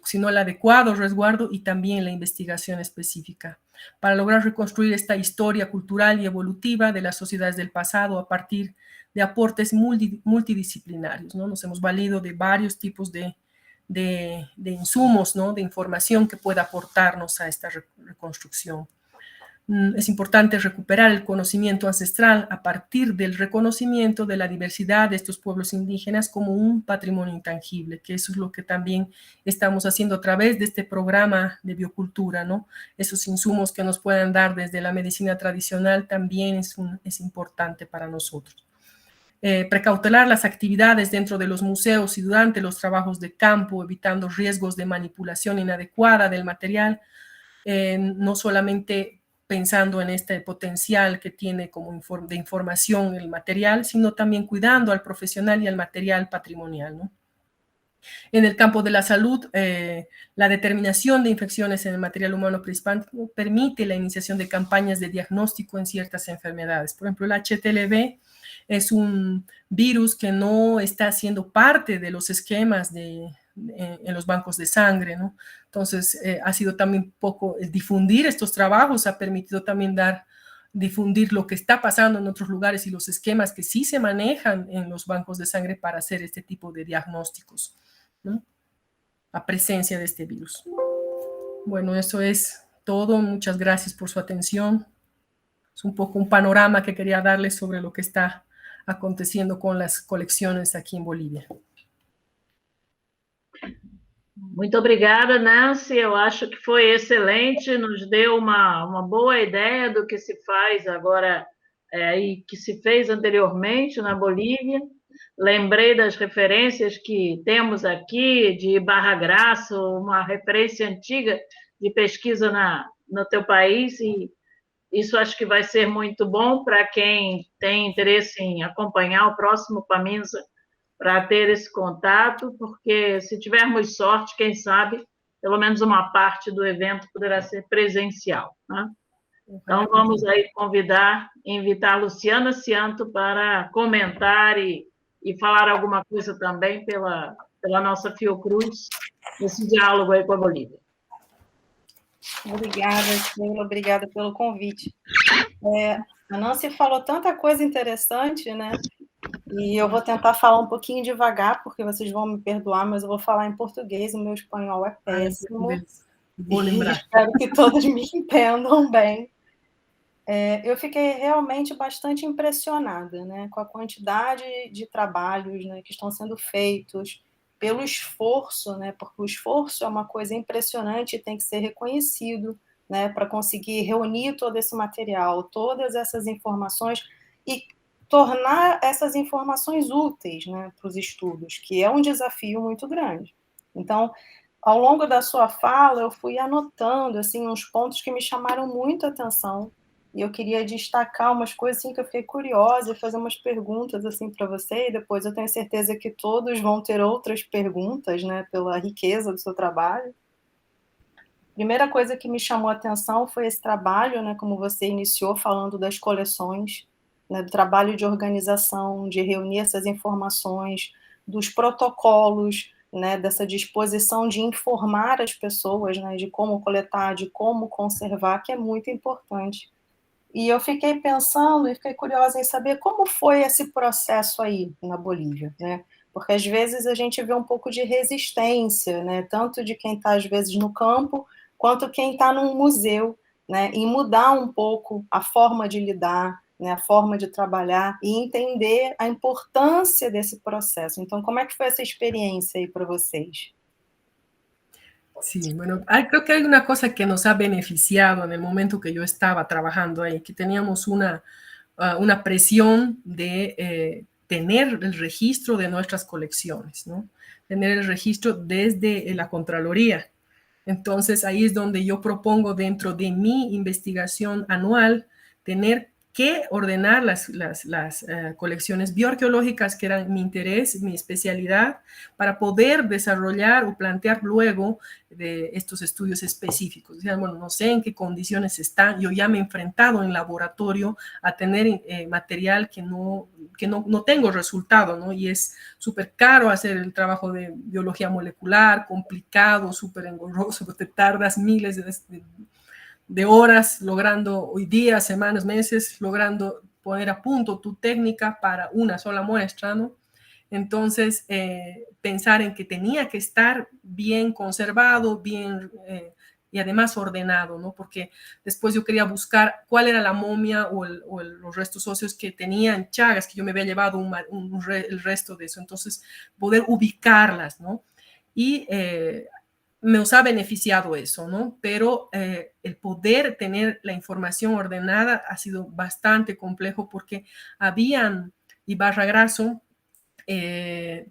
S2: sino el adecuado resguardo y también la investigación específica, para lograr reconstruir esta historia cultural y evolutiva de las sociedades del pasado a partir de aportes multidisciplinarios, ¿no? Nos hemos valido de varios tipos de insumos, ¿no? De información que pueda aportarnos a esta reconstrucción. Es importante recuperar el conocimiento ancestral a partir del reconocimiento de la diversidad de estos pueblos indígenas como un patrimonio intangible, que eso es lo que también estamos haciendo a través de este programa de biocultura, ¿no? Esos insumos que nos puedan dar desde la medicina tradicional también es importante para nosotros. Precautelar las actividades dentro de los museos y durante los trabajos de campo, evitando riesgos de manipulación inadecuada del material, no solamente pensando en este potencial que tiene como de información el material, sino también cuidando al profesional y al material patrimonial, ¿no? En el campo de la salud, la determinación de infecciones en el material humano prehispánico permite la iniciación de campañas de diagnóstico en ciertas enfermedades. Por ejemplo, el HTLV es un virus que no está siendo parte de los esquemas en los bancos de sangre, ¿no? Entonces, ha sido también poco difundir estos trabajos, ha permitido también difundir lo que está pasando en otros lugares y los esquemas que sí se manejan en los bancos de sangre para hacer este tipo de diagnósticos, ¿no? A presencia de este virus. Bueno, eso es todo. Muchas gracias por su atención. Es un poco un panorama que quería darles sobre lo que está aconteciendo con las colecciones aqui em Bolívia.
S3: Muito obrigada, Nancy. Eu acho que foi excelente, nos deu uma boa ideia do que se faz agora e que se fez anteriormente na Bolívia. Lembrei das referências que temos aqui de Barra Graça, uma referência antiga de pesquisa no teu país, e isso acho que vai ser muito bom para quem tem interesse em acompanhar o próximo PAMINSA, para ter esse contato, porque se tivermos sorte, quem sabe, pelo menos uma parte do evento poderá ser presencial, né? Então, vamos aí invitar a Luciana Cianto para comentar e falar alguma coisa também pela nossa Fiocruz, nesse diálogo aí com a Bolívia.
S4: Obrigada, Sheila, obrigada pelo convite. A Nancy falou tanta coisa interessante, né? E eu vou tentar falar um pouquinho devagar, porque vocês vão me perdoar, mas eu vou falar em português, o meu espanhol é péssimo.
S2: Vou lembrar.
S4: Espero que todos me entendam bem. Eu fiquei realmente bastante impressionada, né, com a quantidade de trabalhos, né, que estão sendo feitos, pelo esforço, né, porque o esforço é uma coisa impressionante e tem que ser reconhecido, né, para conseguir reunir todo esse material, todas essas informações e tornar essas informações úteis, né, para os estudos, que é um desafio muito grande. Então, ao longo da sua fala, eu fui anotando assim, uns pontos que me chamaram muito a atenção, e eu queria destacar umas coisas assim, que eu fiquei curiosa e fazer umas perguntas assim, para você, e depois eu tenho certeza que todos vão ter outras perguntas, né, pela riqueza do seu trabalho. Primeira coisa que me chamou a atenção foi esse trabalho, né, como você iniciou falando das coleções, né, do trabalho de organização, de reunir essas informações, dos protocolos, né, dessa disposição de informar as pessoas, né, de como coletar, de como conservar, que é muito importante. E eu fiquei pensando e fiquei curiosa em saber como foi esse processo aí na Bolívia, né? Porque às vezes a gente vê um pouco de resistência, né, tanto de quem está às vezes no campo, quanto quem está num museu, né, em mudar um pouco a forma de lidar, né, a forma de trabalhar e entender a importância desse processo. Então, como é que foi essa experiência aí para vocês?
S2: Sí, bueno, creo que hay una cosa que nos ha beneficiado en el momento que yo estaba trabajando ahí, que teníamos una presión de tener el registro de nuestras colecciones, ¿no? Tener el registro desde la Contraloría. Entonces, ahí es donde yo propongo dentro de mi investigación anual tener que ordenar las colecciones bioarqueológicas, que eran mi interés, mi especialidad, para poder desarrollar o plantear luego de estos estudios específicos. O sea, bueno, no sé en qué condiciones están. Yo ya me he enfrentado en laboratorio a tener material que no tengo resultado, ¿no? Y es súper caro hacer el trabajo de biología molecular, complicado, súper engorroso, te tardas miles de horas logrando, hoy día, semanas, meses, logrando poner a punto tu técnica para una sola muestra, ¿no? Entonces, pensar en que tenía que estar bien conservado, bien y además ordenado, ¿no? Porque después yo quería buscar cuál era la momia o los restos óseos que tenían Chagas, que yo me había llevado el resto de eso. Entonces, poder ubicarlas, ¿no? Y nos ha beneficiado eso, ¿no? Pero el poder tener la información ordenada ha sido bastante complejo porque Ibarra Grasso él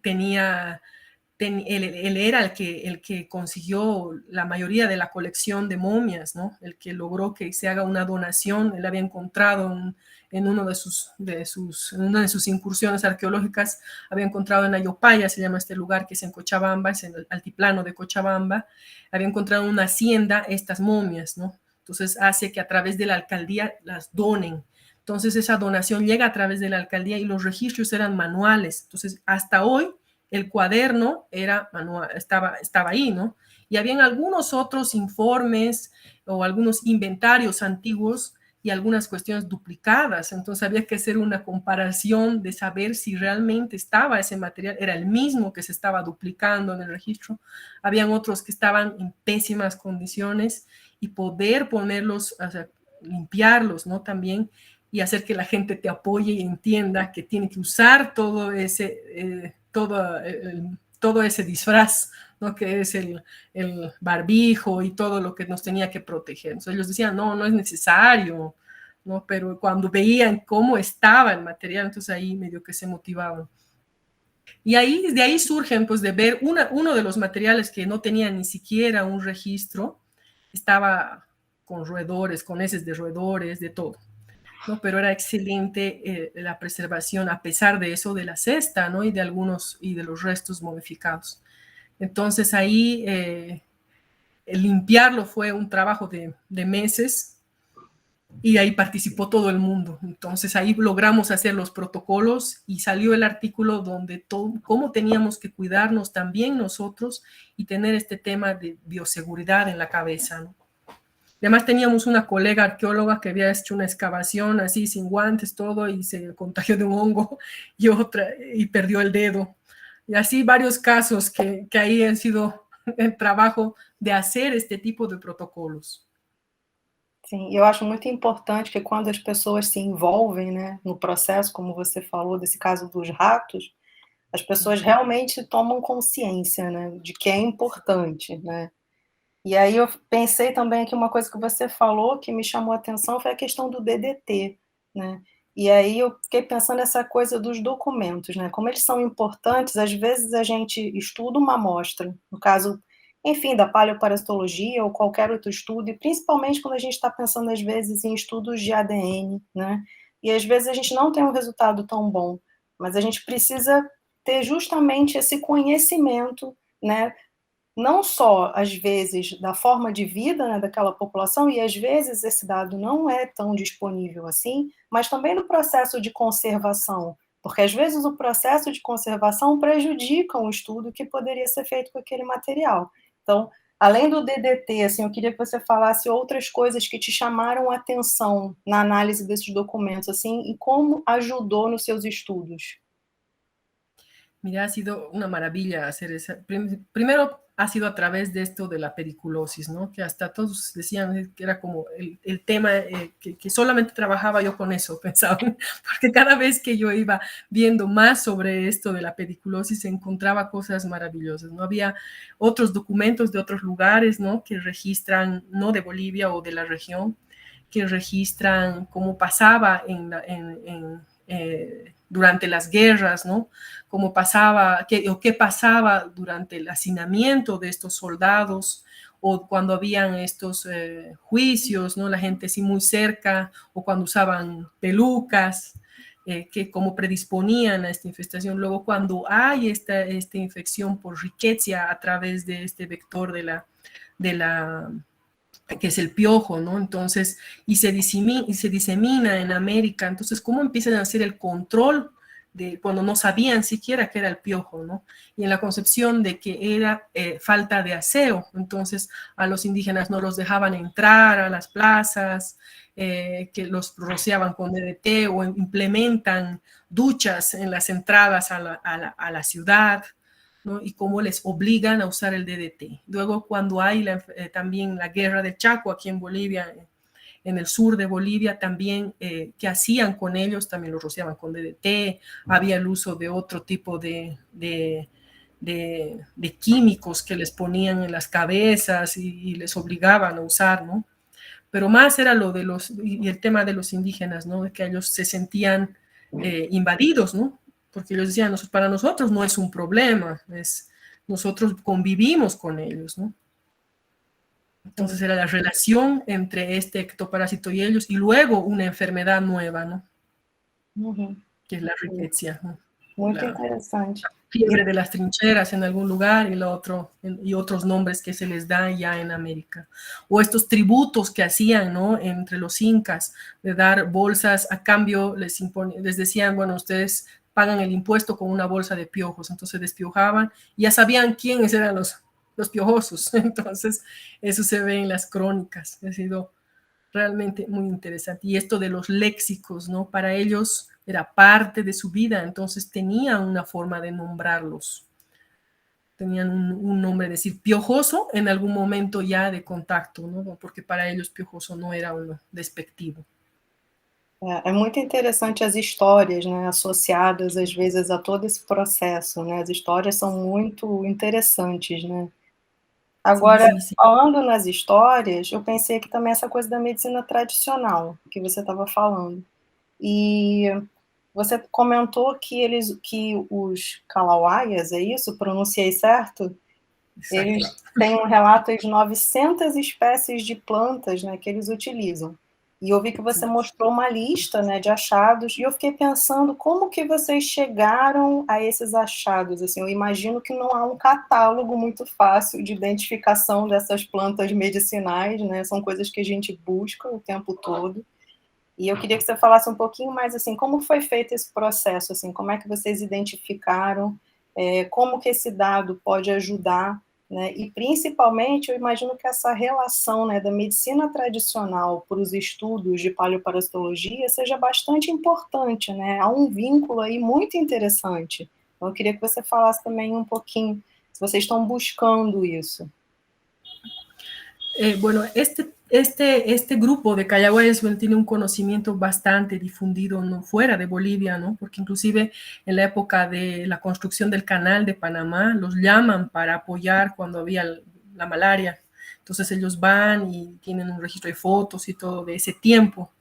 S2: era el que consiguió la mayoría de la colección de momias, ¿no? El que logró que se haga una donación. Él había encontrado en una de sus incursiones arqueológicas, había encontrado en Ayopaya, se llama este lugar, que es en Cochabamba, es en el altiplano de Cochabamba, había encontrado en una hacienda estas momias, ¿no? Entonces hace que a través de la alcaldía las donen. Entonces esa donación llega a través de la alcaldía y los registros eran manuales. Entonces hasta hoy el cuaderno era manual, estaba ahí, ¿no? Y habían algunos otros informes o algunos inventarios antiguos y algunas cuestiones duplicadas. Entonces había que hacer una comparación de saber si realmente estaba ese material, era el mismo que se estaba duplicando en el registro. Habían otros que estaban en pésimas condiciones y poder ponerlos, o sea, limpiarlos, ¿no? También, y hacer que la gente te apoye y entienda que tiene que usar todo ese disfraz, ¿no? Que es el barbijo y todo lo que nos tenía que proteger. Entonces ellos decían, no es necesario, ¿no? Pero cuando veían cómo estaba el material, entonces ahí medio que se motivaban. Y de ahí surgen, pues, de ver uno de los materiales que no tenía ni siquiera un registro, estaba con roedores, con heces de roedores, de todo, ¿no? Pero era excelente la preservación, a pesar de eso, de la cesta, ¿no? Y de los restos momificados. Entonces ahí limpiarlo fue un trabajo de meses y ahí participó todo el mundo. Entonces ahí logramos hacer los protocolos y salió el artículo donde cómo teníamos que cuidarnos también nosotros y tener este tema de bioseguridad en la cabeza, ¿no? Además teníamos una colega arqueóloga que había hecho una excavación así sin guantes, todo, y se contagió de un hongo, y perdió el dedo. Y así varios casos que ahí han sido el trabajo de hacer este tipo de protocolos.
S4: Sim, eu acho muito importante que quando as pessoas se envolvem, né, no processo, como você falou, desse caso dos ratos, as pessoas realmente tomam consciência, né, de que é importante, né. E aí eu pensei também que uma coisa que você falou que me chamou a atenção foi a questão do DDT, né. E aí eu fiquei pensando nessa coisa dos documentos, né, como eles são importantes, às vezes a gente estuda uma amostra, no caso, enfim, da paleoparasitologia ou qualquer outro estudo, e principalmente quando a gente está pensando, às vezes, em estudos de ADN, né, e às vezes a gente não tem um resultado tão bom, mas a gente precisa ter justamente esse conhecimento, né, não só, às vezes, da forma de vida, né, daquela população, e às vezes esse dado não é tão disponível assim, mas também no processo de conservação, porque às vezes o processo de conservação prejudica um estudo que poderia ser feito com aquele material. Então, além do DDT, assim, eu queria que você falasse outras coisas que te chamaram a atenção na análise desses documentos, assim, e como ajudou nos seus estudos.
S2: Mira, ha sido una maravilla hacer esa. Primero ha sido a través de esto de la pediculosis, ¿no? Que hasta todos decían que era como el tema que solamente trabajaba yo con eso, pensaban, porque cada vez que yo iba viendo más sobre esto de la pediculosis encontraba cosas maravillosas, ¿no? Había otros documentos de otros lugares, ¿no? Que registran, no de Bolivia o de la región, que registran cómo pasaba durante las guerras, ¿no? Cómo pasaba, qué pasaba durante el hacinamiento de estos soldados o cuando habían estos juicios, ¿no? La gente sí muy cerca, o cuando usaban pelucas, que como predisponían a esta infestación. Luego, cuando hay esta infección por rickettsia a través de este vector que es el piojo, ¿no? Entonces, y se disemina en América. Entonces, ¿cómo empiezan a hacer el control de cuando no sabían siquiera que era el piojo, ¿no? Y en la concepción de que era falta de aseo. Entonces, a los indígenas no los dejaban entrar a las plazas, que los rociaban con DDT o implementan duchas en las entradas a la ciudad, ¿no? Y cómo les obligan a usar el DDT. Luego, cuando hay también la guerra del Chaco aquí en Bolivia, en el sur de Bolivia, también, ¿qué hacían con ellos? También los rociaban con DDT, había el uso de otro tipo de químicos que les ponían en las cabezas y les obligaban a usar, ¿no? Pero más era lo de y el tema de los indígenas, ¿no? De que ellos se sentían invadidos, ¿no? Porque ellos decían, para nosotros no es un problema, nosotros convivimos con ellos, ¿no? Entonces era la relación entre este ectoparásito y ellos, y luego una enfermedad nueva, ¿no? Que es la rickettsia, ¿no?
S4: Muito interessante.
S2: Fiebre de las trincheras en algún lugar y otros nombres que se les da ya en América. O estos tributos que hacían, ¿no? Entre los incas, de dar bolsas a cambio, les decían, bueno, ustedes pagan el impuesto con una bolsa de piojos. Entonces despiojaban y ya sabían quiénes eran los piojosos. Entonces eso se ve en las crónicas. Ha sido realmente muy interesante. Y esto de los léxicos, ¿no? Para ellos era parte de su vida, entonces tenían una forma de nombrarlos. Tenían un nombre, es decir, piojoso en algún momento ya de contacto, ¿no? Porque para ellos piojoso no era uno despectivo.
S4: É muito interessante as histórias, né, associadas às vezes a todo esse processo, né? As histórias são muito interessantes, né? Agora,
S2: sim.
S4: falando nas histórias, eu pensei aqui também essa coisa da medicina tradicional que você estava falando. E você comentou que os Kalawaias, é isso? Pronunciei certo?
S2: Exato.
S4: Eles têm um relato de 900 espécies de plantas, né, que eles utilizam. E eu vi que você mostrou uma lista, né, de achados, e eu fiquei pensando como que vocês chegaram a esses achados. Assim, eu imagino que não há um catálogo muito fácil de identificação dessas plantas medicinais, né, são coisas que a gente busca o tempo todo. E eu queria que você falasse um pouquinho mais, assim, como foi feito esse processo, assim, como é que vocês identificaram, como que esse dado pode ajudar, né? E principalmente eu imagino que essa relação, né, da medicina tradicional para os estudos de paleoparasitologia seja bastante importante, né? Há um vínculo aí muito interessante. Então eu queria que você falasse também um pouquinho se vocês estão buscando isso.
S2: Bueno, este grupo de Callaguayas tiene un conocimiento bastante difundido, ¿no? Fuera de Bolivia, ¿no? Porque inclusive en la época de la construcción del canal de Panamá, los llaman para apoyar cuando había la malaria. Entonces ellos van y tienen un registro de fotos y todo de ese tiempo.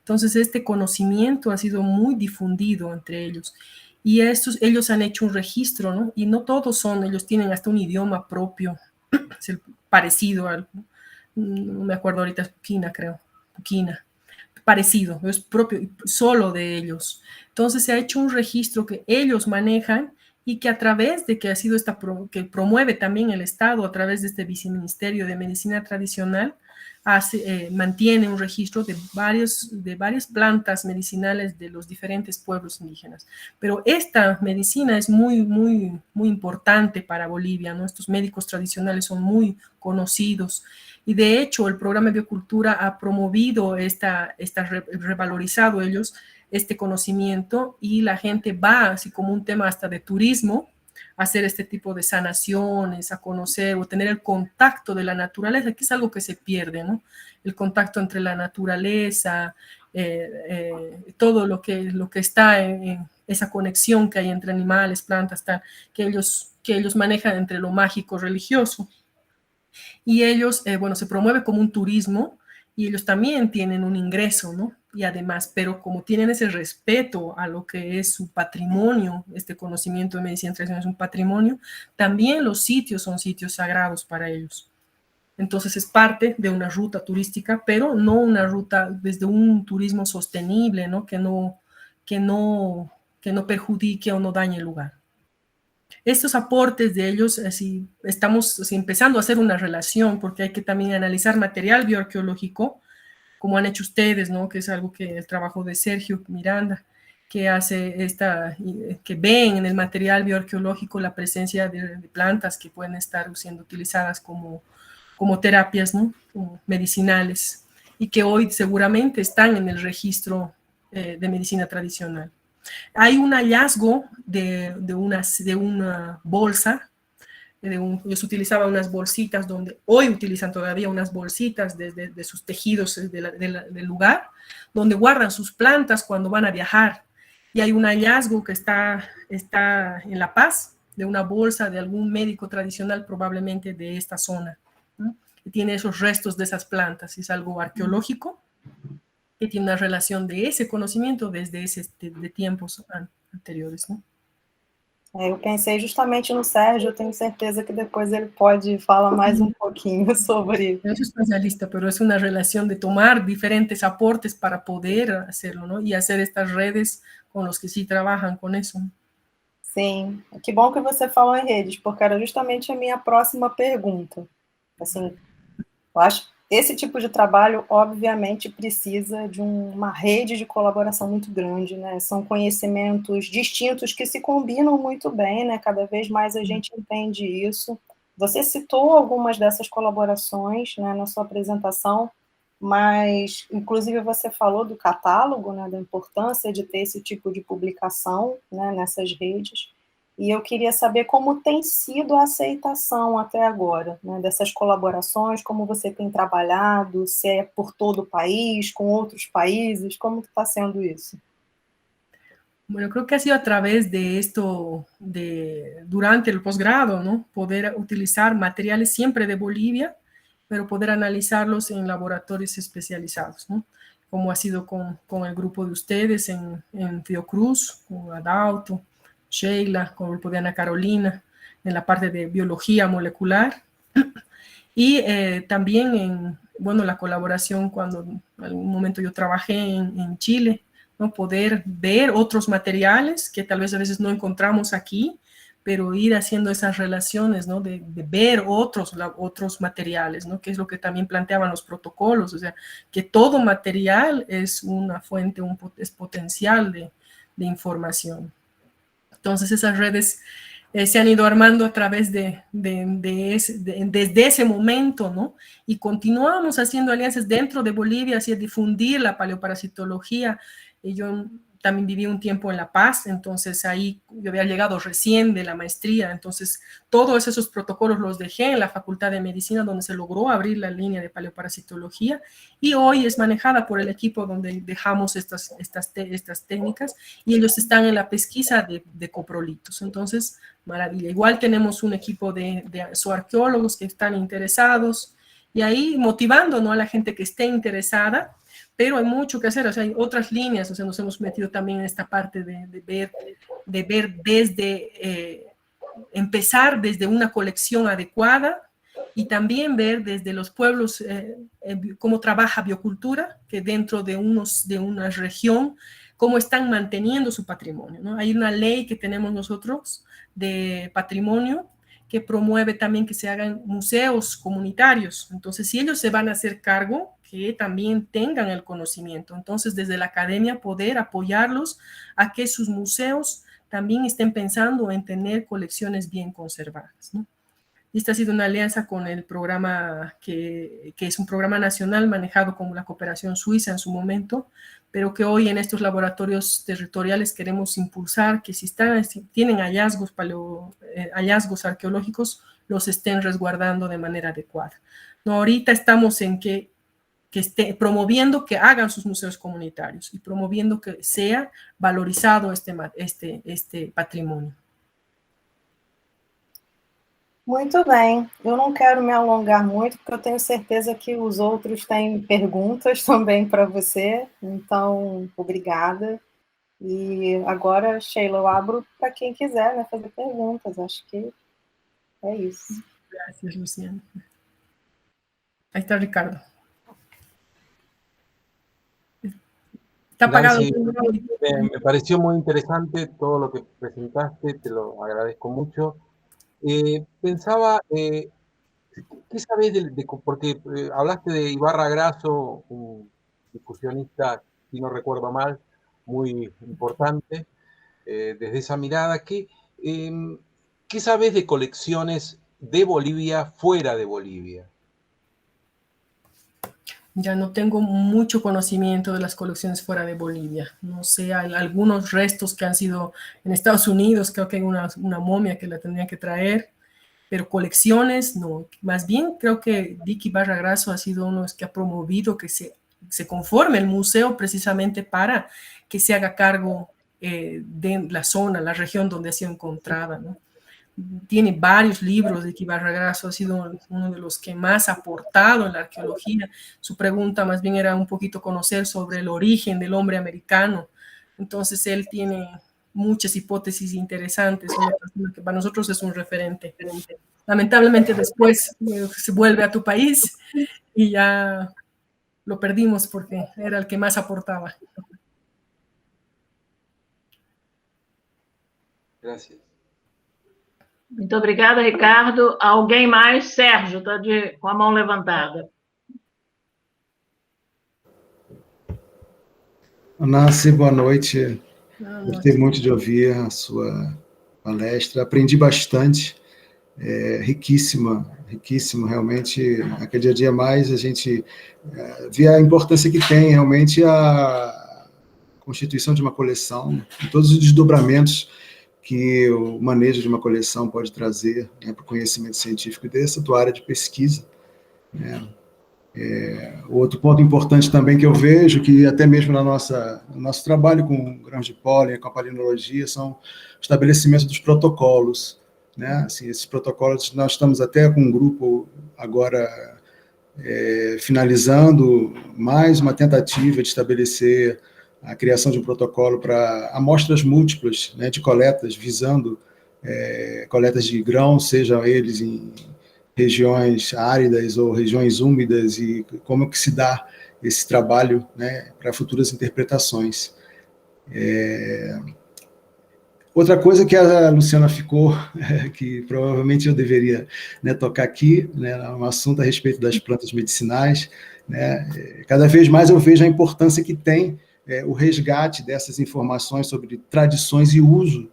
S2: Entonces este conocimiento ha sido muy difundido entre ellos. Y ellos han hecho un registro, ¿no? Y no todos ellos tienen hasta un idioma propio, es el parecido al... No me acuerdo ahorita, es Puquina, creo, parecido, es propio, solo de ellos. Entonces se ha hecho un registro que ellos manejan y que a través de que ha sido que promueve también el Estado a través de este Viceministerio de Medicina Tradicional, mantiene un registro de varias plantas medicinales de los diferentes pueblos indígenas. Pero esta medicina es muy, muy, muy importante para Bolivia, ¿no? Estos médicos tradicionales son muy conocidos. Y de hecho, el programa de Biocultura ha promovido revalorizado ellos este conocimiento y la gente va, así como un tema hasta de turismo, a hacer este tipo de sanaciones, a conocer o tener el contacto de la naturaleza, que es algo que se pierde, ¿no? El contacto entre la naturaleza, todo lo que está en esa conexión que hay entre animales, plantas, tal, que ellos manejan entre lo mágico religioso. Y ellos, se promueve como un turismo y ellos también tienen un ingreso, ¿no? Y además, pero como tienen ese respeto a lo que es su patrimonio, este conocimiento de medicina tradicional es un patrimonio, también los sitios son sitios sagrados para ellos. Entonces es parte de una ruta turística, pero no una ruta desde un turismo sostenible, ¿no? Que no perjudique o no dañe el lugar. Estos aportes de ellos, así, estamos así, empezando a hacer una relación, porque hay que también analizar material bioarqueológico, como han hecho ustedes, ¿no? Que es algo que el trabajo de Sergio Miranda, que hace que ven en el material bioarqueológico la presencia de plantas que pueden estar siendo utilizadas como terapias, ¿no? Como medicinales, y que hoy seguramente están en el registro de medicina tradicional. Hay un hallazgo de una bolsa, ellos utilizaban unas bolsitas, donde hoy utilizan todavía unas bolsitas de sus tejidos del lugar, donde guardan sus plantas cuando van a viajar. Y hay un hallazgo que está en La Paz, de una bolsa de algún médico tradicional, probablemente de esta zona, ¿no? Que tiene esos restos de esas plantas. Es algo arqueológico que tiene una relación de ese conocimiento desde de tiempos anteriores, ¿no?
S4: Eu pensei justamente no Sérgio, eu tenho certeza que depois ele pode falar mais um pouquinho sobre...
S2: No soy especialista, pero es una relación de tomar diferentes aportes para poder hacerlo, ¿no? Y hacer estas redes con los que sí trabajan con eso.
S4: Sim, que bom que você falou em redes, porque era justamente a minha próxima pergunta. Assim, eu acho que esse tipo de trabalho, obviamente, precisa de uma rede de colaboração muito grande, né? São conhecimentos distintos que se combinam muito bem, né? Cada vez mais a gente entende isso. Você citou algumas dessas colaborações, né, na sua apresentação, mas, inclusive, você falou do catálogo, né, da importância de ter esse tipo de publicação, né, nessas redes. E eu queria saber como tem sido a aceitação até agora, né, dessas colaborações, como você tem trabalhado, se é por todo o país, com outros países, como que está sendo isso?
S2: Bueno, creo que ha sido a través de esto, durante el posgrado, ¿no? Poder utilizar materiales siempre de Bolivia, pero poder analizarlos en laboratorios especializados, ¿no? Como ha sido con el grupo de ustedes en Fiocruz, con Adalto, Sheila, con el grupo de Ana Carolina, en la parte de biología molecular, y también en, bueno, la colaboración cuando en algún momento yo trabajé en Chile, ¿no? Poder ver otros materiales que tal vez a veces no encontramos aquí, pero ir haciendo esas relaciones, ¿no? De ver otros materiales, ¿no? Que es lo que también planteaban los protocolos, o sea, que todo material es una fuente, es potencial de información. Entonces esas redes se han ido armando a través desde ese momento, ¿no? Y continuamos haciendo alianzas dentro de Bolivia, hacia difundir la paleoparasitología. Y yo también viví un tiempo en La Paz, entonces ahí yo había llegado recién de la maestría, entonces todos esos protocolos los dejé en la Facultad de Medicina, donde se logró abrir la línea de paleoparasitología, y hoy es manejada por el equipo donde dejamos estas técnicas, y ellos están en la pesquisa de coprolitos. Entonces, maravilla. Igual tenemos un equipo de zooarqueólogos que están interesados, y ahí motivando, ¿no?, a la gente que esté interesada, pero hay mucho que hacer, o sea, hay otras líneas, o sea, nos hemos metido también en esta parte de ver desde, empezar desde una colección adecuada, y también ver desde los pueblos cómo trabaja biocultura, que dentro de una región, cómo están manteniendo su patrimonio, ¿no? Hay una ley que tenemos nosotros de patrimonio que promueve también que se hagan museos comunitarios. Entonces, si ellos se van a hacer cargo, que también tengan el conocimiento. Entonces, desde la academia poder apoyarlos a que sus museos también estén pensando en tener colecciones bien conservadas, ¿no? Y esta ha sido una alianza con el programa que es un programa nacional manejado como la cooperación suiza en su momento, pero que hoy en estos laboratorios territoriales queremos impulsar que si tienen hallazgos arqueológicos, los estén resguardando de manera adecuada. No, ahorita estamos en que esté promoviendo que hagan sus museos comunitarios y promoviendo que sea valorizado este patrimonio.
S4: Muito bem, eu não quero me alongar muito, porque eu tenho certeza que os outros têm perguntas também para você, então, obrigada. E agora, Sheila, eu abro para quem quiser, né, fazer perguntas, acho que é isso.
S2: Gracias, Luciana. Ahí está Ricardo. Está apagado.
S1: Nancy, me pareció muy interesante todo lo que presentaste, te lo agradezco mucho. Pensaba, ¿qué sabés porque hablaste de Ibarra Grasso, un discusionista, si no recuerdo mal, muy importante, desde esa mirada, ¿qué sabés de colecciones de Bolivia fuera de Bolivia?
S2: Ya no tengo mucho conocimiento de las colecciones fuera de Bolivia. No sé, hay algunos restos que han sido en Estados Unidos, creo que hay una momia que la tendrían que traer, pero colecciones no. Más bien creo que Dick Ibarra Grasso ha sido uno de los que ha promovido que se conforme el museo precisamente para que se haga cargo de la zona, la región donde ha sido encontrada, ¿no? Tiene varios libros de Ibarra Grasso, ha sido uno de los que más ha aportado en la arqueología. Su pregunta más bien era un poquito conocer sobre el origen del hombre americano. Entonces él tiene muchas hipótesis interesantes, una persona que para nosotros es un referente. Lamentablemente después se vuelve a tu país y ya lo perdimos porque era el que más aportaba.
S1: Gracias.
S3: Muito obrigada, Ricardo. Alguém mais? Sérgio, está com a mão levantada.
S5: Nancy, boa noite. Gostei muito de ouvir a sua palestra. Aprendi bastante. Riquíssima, realmente. A cada dia mais a gente vê a importância que tem realmente a constituição de uma coleção, e todos os desdobramentos que o manejo de uma coleção pode trazer, né, para o conhecimento científico dessa tua área de pesquisa, né. Outro ponto importante também que eu vejo, que até mesmo no nosso trabalho com grãos de pólen, com a palinologia, são o estabelecimento dos protocolos, né? Assim, esses protocolos, nós estamos até com um grupo agora finalizando mais uma tentativa de estabelecer a criação de um protocolo para amostras múltiplas, né, de coletas, visando coletas de grãos, sejam eles em regiões áridas ou regiões úmidas, e como que se dá esse trabalho, né, para futuras interpretações. Outra coisa que a Luciana ficou, que provavelmente eu deveria, né, tocar aqui, né, um assunto a respeito das plantas medicinais, né, cada vez mais eu vejo a importância que tem o resgate dessas informações sobre tradições e uso,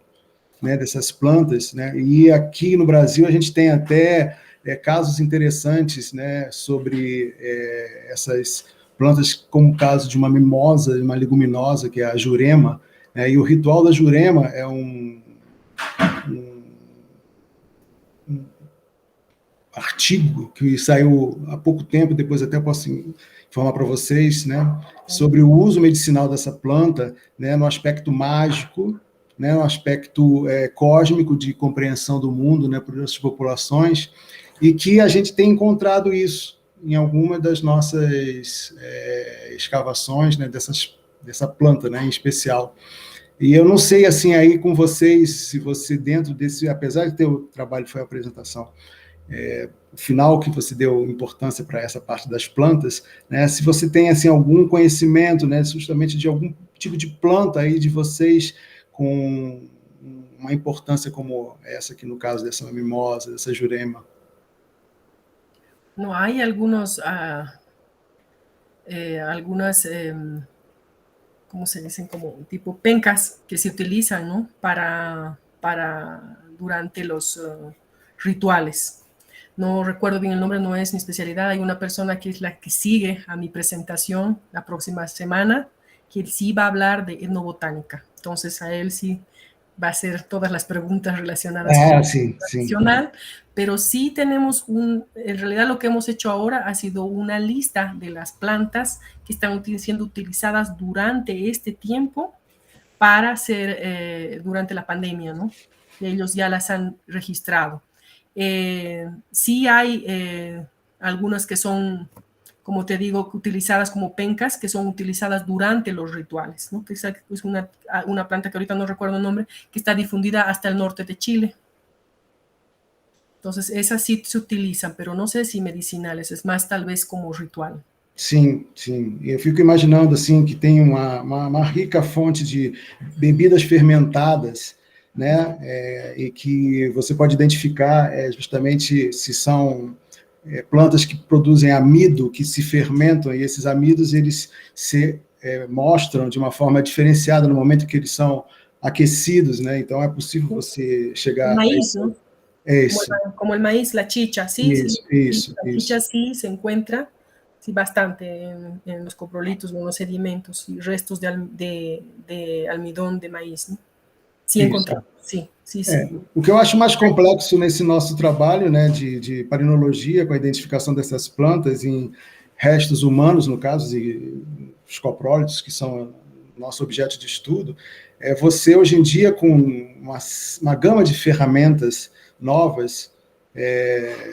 S5: né, dessas plantas, né, e aqui no Brasil a gente tem até casos interessantes, né, sobre essas plantas, como o caso de uma mimosa, uma leguminosa, que é a jurema, e o ritual da jurema é um artigo que saiu há pouco tempo, depois até posso informar para vocês, né, sobre o uso medicinal dessa planta, né, no aspecto mágico, né, no aspecto cósmico de compreensão do mundo, né, por essas populações, e que a gente tem encontrado isso em alguma das nossas escavações, né, dessa planta, né, em especial. E eu não sei, assim, aí com vocês, se você dentro desse, apesar de ter o trabalho, foi a apresentação, o final que você deu importância para essa parte das plantas, né, se você tem, assim, algum conhecimento, né, justamente de algum tipo de planta aí de vocês com uma importância como essa aqui, no caso dessa mimosa, dessa jurema.
S2: No, hay algunas, ¿cómo se dicen? Como tipo pencas que se utilizan, ¿no? Para durante los rituales. No recuerdo bien el nombre, no es mi especialidad. Hay una persona que es la que sigue a mi presentación la próxima semana, que sí va a hablar de etnobotánica. Entonces a él sí va a hacer todas las preguntas relacionadas con
S5: sí,
S2: tradicional, pero sí tenemos en realidad lo que hemos hecho ahora ha sido una lista de las plantas que están siendo utilizadas durante este tiempo para hacer, durante la pandemia, ¿no? Ellos ya las han registrado. Sí hay algunas que son, como te digo, utilizadas como pencas, que son utilizadas durante los rituales, ¿no? Que es una planta que ahorita no recuerdo el nombre, que está difundida hasta el norte de Chile. Entonces, esas sí se utilizam, pero não sei se medicinales, é mais talvez como ritual.
S5: Sim, sim. Eu fico imaginando assim que tem uma rica fonte de bebidas fermentadas, né? E que você pode identificar justamente se são plantas que produzem amido, que se fermentam, e esses amidos eles se mostram de uma forma diferenciada no momento que eles são aquecidos, né? Então é possível você chegar a
S2: Maíz,
S5: isso.
S2: ¿no?
S5: É isso.
S2: Como el maíz, la chicha, sí,
S5: Isso,
S2: sí,
S5: isso,
S2: la
S5: isso.
S2: chicha sí se encuentra, sí, bastante en los coprolitos, en los sedimentos y restos de almidón de maíz, ¿no? Sí,
S5: Isso.
S2: encontramos, sí, sí, sí.
S5: O que eu acho mais complexo nesse nosso trabalho, né, de parinologia, com a identificação dessas plantas em restos humanos, no caso, e os coprólitos, que são nosso objeto de estudo, é você, hoje em dia, com uma gama de ferramentas novas,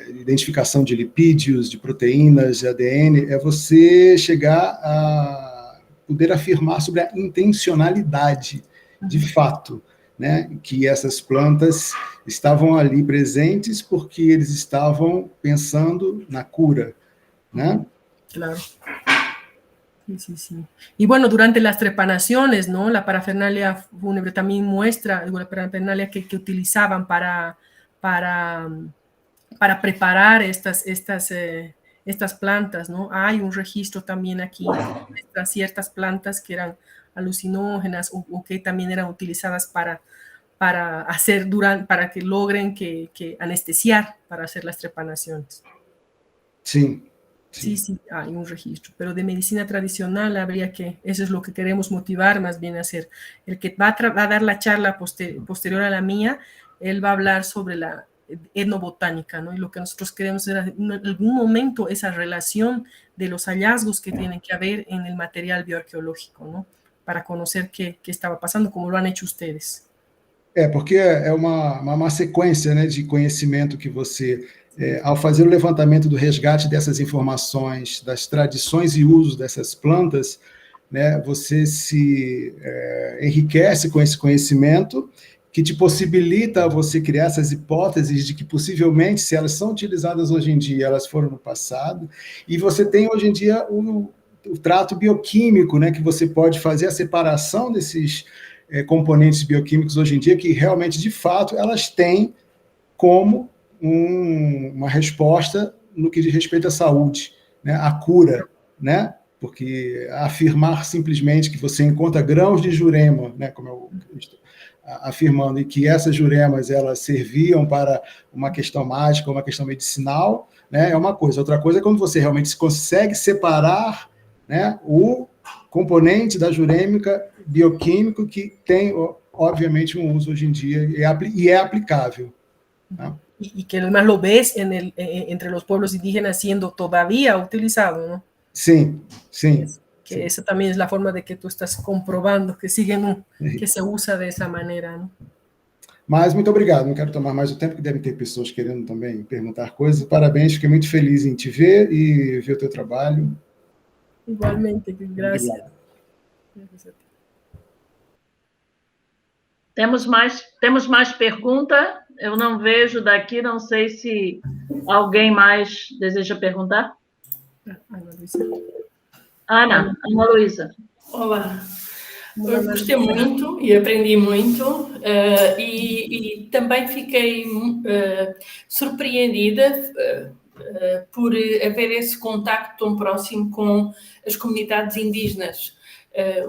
S5: identificação de lipídios, de proteínas, de ADN, é você chegar a poder afirmar sobre a intencionalidade, de fato, né, que essas plantas estavam ali presentes porque eles estavam pensando na cura, né?
S2: Claro. Sí, sí, sí. Y bueno, durante las trepanaciones, ¿no? La parafernalia fúnebre también muestra la parafernalia que utilizaban para preparar estas plantas, ¿no? Hay un registro también aquí de ciertas plantas que eran alucinógenas o que también eran utilizadas para que logren que anestesiar para hacer las trepanaciones.
S5: Sí.
S2: Sí, sí, hay un registro, pero de medicina tradicional habría que, eso es lo que queremos motivar más bien a hacer. El que va a dar la charla posterior a la mía, él va a hablar sobre la etnobotánica, ¿no? Y lo que nosotros queremos es en algún momento esa relación de los hallazgos que tienen que haber en el material bioarqueológico, ¿no? Para conocer qué estaba pasando, como lo han hecho ustedes.
S5: Porque é uma sequência, né, de conhecimento que você, ao fazer o levantamento do resgate dessas informações, das tradições e usos dessas plantas, né, você se enriquece com esse conhecimento que te possibilita você criar essas hipóteses de que possivelmente, se elas são utilizadas hoje em dia, elas foram no passado, e você tem hoje em dia o trato bioquímico, né, que você pode fazer a separação desses componentes bioquímicos hoje em dia, que realmente, de fato, elas têm como uma resposta no que diz respeito à saúde, né, à cura, né? Porque afirmar simplesmente que você encontra grãos de jurema, né, como eu estou afirmando, e que essas juremas elas serviam para uma questão mágica, uma questão medicinal, né, é uma coisa. Outra coisa é quando você realmente consegue separar, né, o componente da jurêmica bioquímico que tem, obviamente, um uso hoje em dia e é aplicável. ¿No?
S2: Y que además lo ves entre los pueblos indígenas siendo todavía utilizado, ¿no?
S5: Sí, sí.
S2: Que sí. Esa también es la forma de que tú estás comprobando que que se usa de esa manera, ¿no?
S5: Mas muito obrigado, não quero tomar mais o tempo, que devem ter pessoas querendo também perguntar coisas. Parabéns, fiquei muito feliz em te ver e ver o teu trabalho.
S2: Igualmente, gracias. Gracias a ti.
S3: Temos mais pergunta? Eu não vejo daqui, não sei se alguém mais deseja perguntar. Ana Luísa.
S6: Olá. Eu gostei muito e aprendi muito e também fiquei surpreendida por haver esse contacto tão próximo com as comunidades indígenas,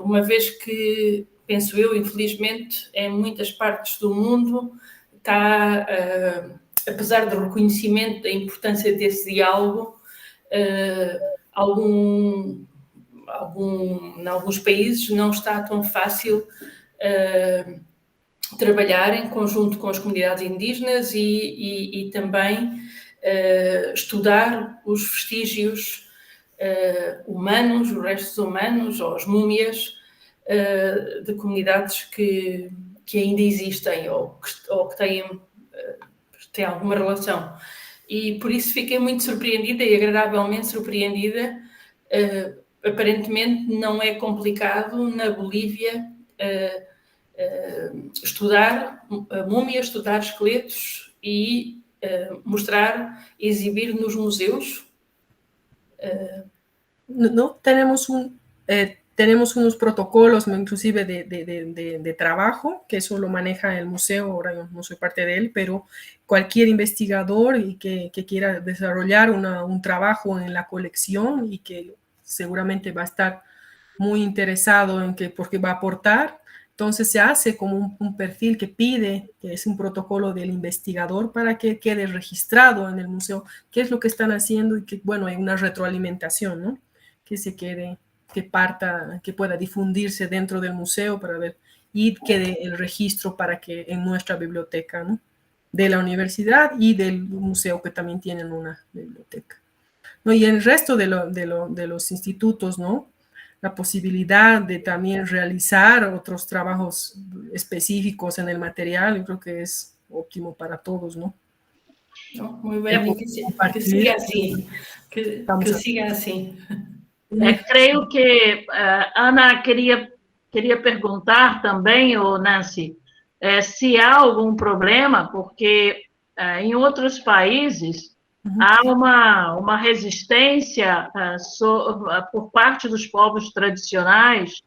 S6: uma vez que, penso eu, infelizmente, em muitas partes do mundo está, apesar do reconhecimento da importância desse diálogo, em alguns países não está tão fácil trabalhar em conjunto com as comunidades indígenas e também estudar os vestígios humanos, os restos humanos ou as múmias de comunidades que ainda existem ou que têm alguma relação. E por isso fiquei muito surpreendida e agradavelmente surpreendida. Aparentemente não é complicado na Bolívia estudar múmias, estudar esqueletos e mostrar, exibir nos museus?
S2: No, tenemos unos protocolos, inclusive de trabajo, que eso lo maneja el museo, ahora yo no soy parte de él, pero cualquier investigador y que quiera desarrollar un trabajo en la colección y que seguramente va a estar muy interesado en porque va a aportar, entonces se hace como un perfil que pide, que es un protocolo del investigador para que quede registrado en el museo qué es lo que están haciendo y que, bueno, hay una retroalimentación, ¿no? Que se quede, que parta, que pueda difundirse dentro del museo para ver y quede el registro para que en nuestra biblioteca, ¿no? De la universidad y del museo que también tienen una biblioteca, ¿no? Y el resto de los institutos, ¿no? La posibilidad de también realizar otros trabajos específicos en el material, yo creo que es óptimo para todos, ¿no?
S6: Não, muito bem, que siga assim, que siga assim.
S3: Creio que Ana queria perguntar também, ou Nancy, se há algum problema, porque em outros países há uma resistência por parte dos povos tradicionais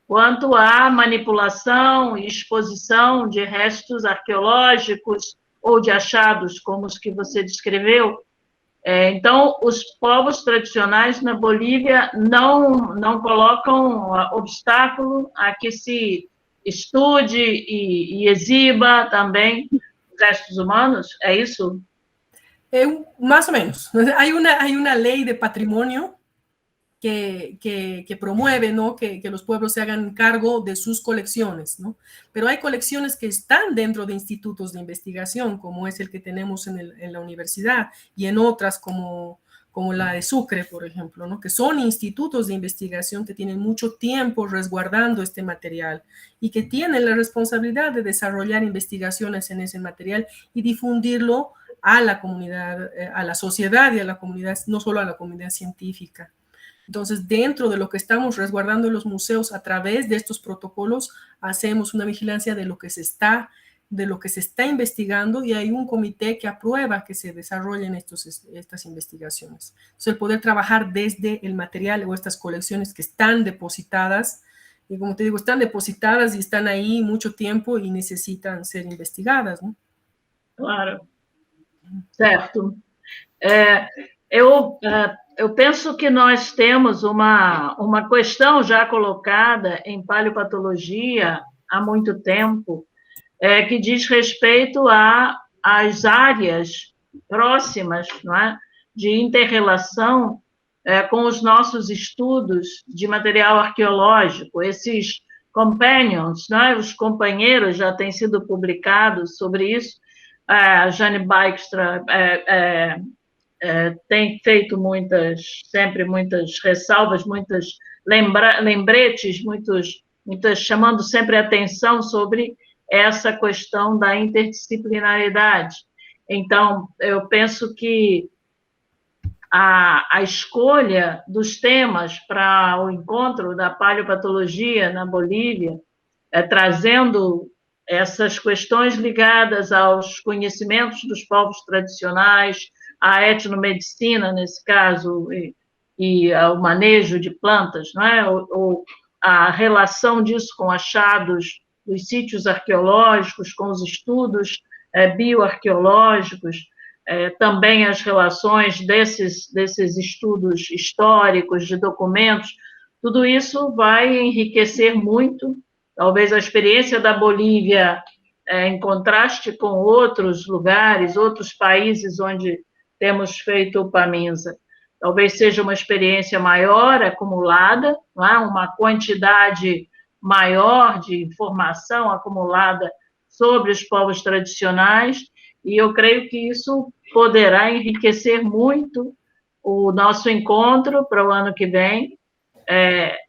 S3: quanto à manipulação e exposição de restos arqueológicos ou de achados como os que você descreveu. Então, os povos tradicionais na Bolívia não colocam obstáculo a que se estude e exiba também restos humanos, é isso?
S2: Más o menos. Hay una ley de patrimonio que promueve, ¿no? Que los pueblos se hagan cargo de sus colecciones, ¿no? Pero hay colecciones que están dentro de institutos de investigación, como es el que tenemos en la universidad, y en otras como la de Sucre, por ejemplo, ¿no? Que son institutos de investigación que tienen mucho tiempo resguardando este material y que tienen la responsabilidad de desarrollar investigaciones en ese material y difundirlo a la comunidad, a la sociedad y a la comunidad, no solo a la comunidad científica. Entonces, dentro de lo que estamos resguardando en los museos, a través de estos protocolos, hacemos una vigilancia de lo que se está investigando, y hay un comité que aprueba que se desarrollen estas investigaciones. Entonces, el poder trabajar desde el material o estas colecciones que están depositadas, y como te digo, están depositadas y están ahí mucho tiempo y necesitan ser investigadas, ¿no?
S3: Claro. Certo. Eu penso que nós temos uma questão já colocada em paleopatologia há muito tempo, que diz respeito às áreas próximas, não é, de inter-relação com os nossos estudos de material arqueológico. Esses companions, não é, os companheiros, já têm sido publicados sobre isso. A Jane Bijkstra tem feito sempre muitas ressalvas, muitas lembretes, muitas chamando sempre a atenção sobre essa questão da interdisciplinaridade. Então, eu penso que a escolha dos temas para o encontro da paleopatologia na Bolívia, trazendo essas questões ligadas aos conhecimentos dos povos tradicionais, à etnomedicina, nesse caso, e ao manejo de plantas, não é? Ou a relação disso com achados dos sítios arqueológicos, com os estudos bioarqueológicos, também as relações desses estudos históricos, de documentos, tudo isso vai enriquecer muito, talvez a experiência da Bolívia, em contraste com outros lugares, outros países onde temos feito o PAMINSA. Talvez seja uma experiência maior, acumulada, não é? Uma quantidade maior de informação acumulada sobre os povos tradicionais, e eu creio que isso poderá enriquecer muito o nosso encontro para o ano que vem.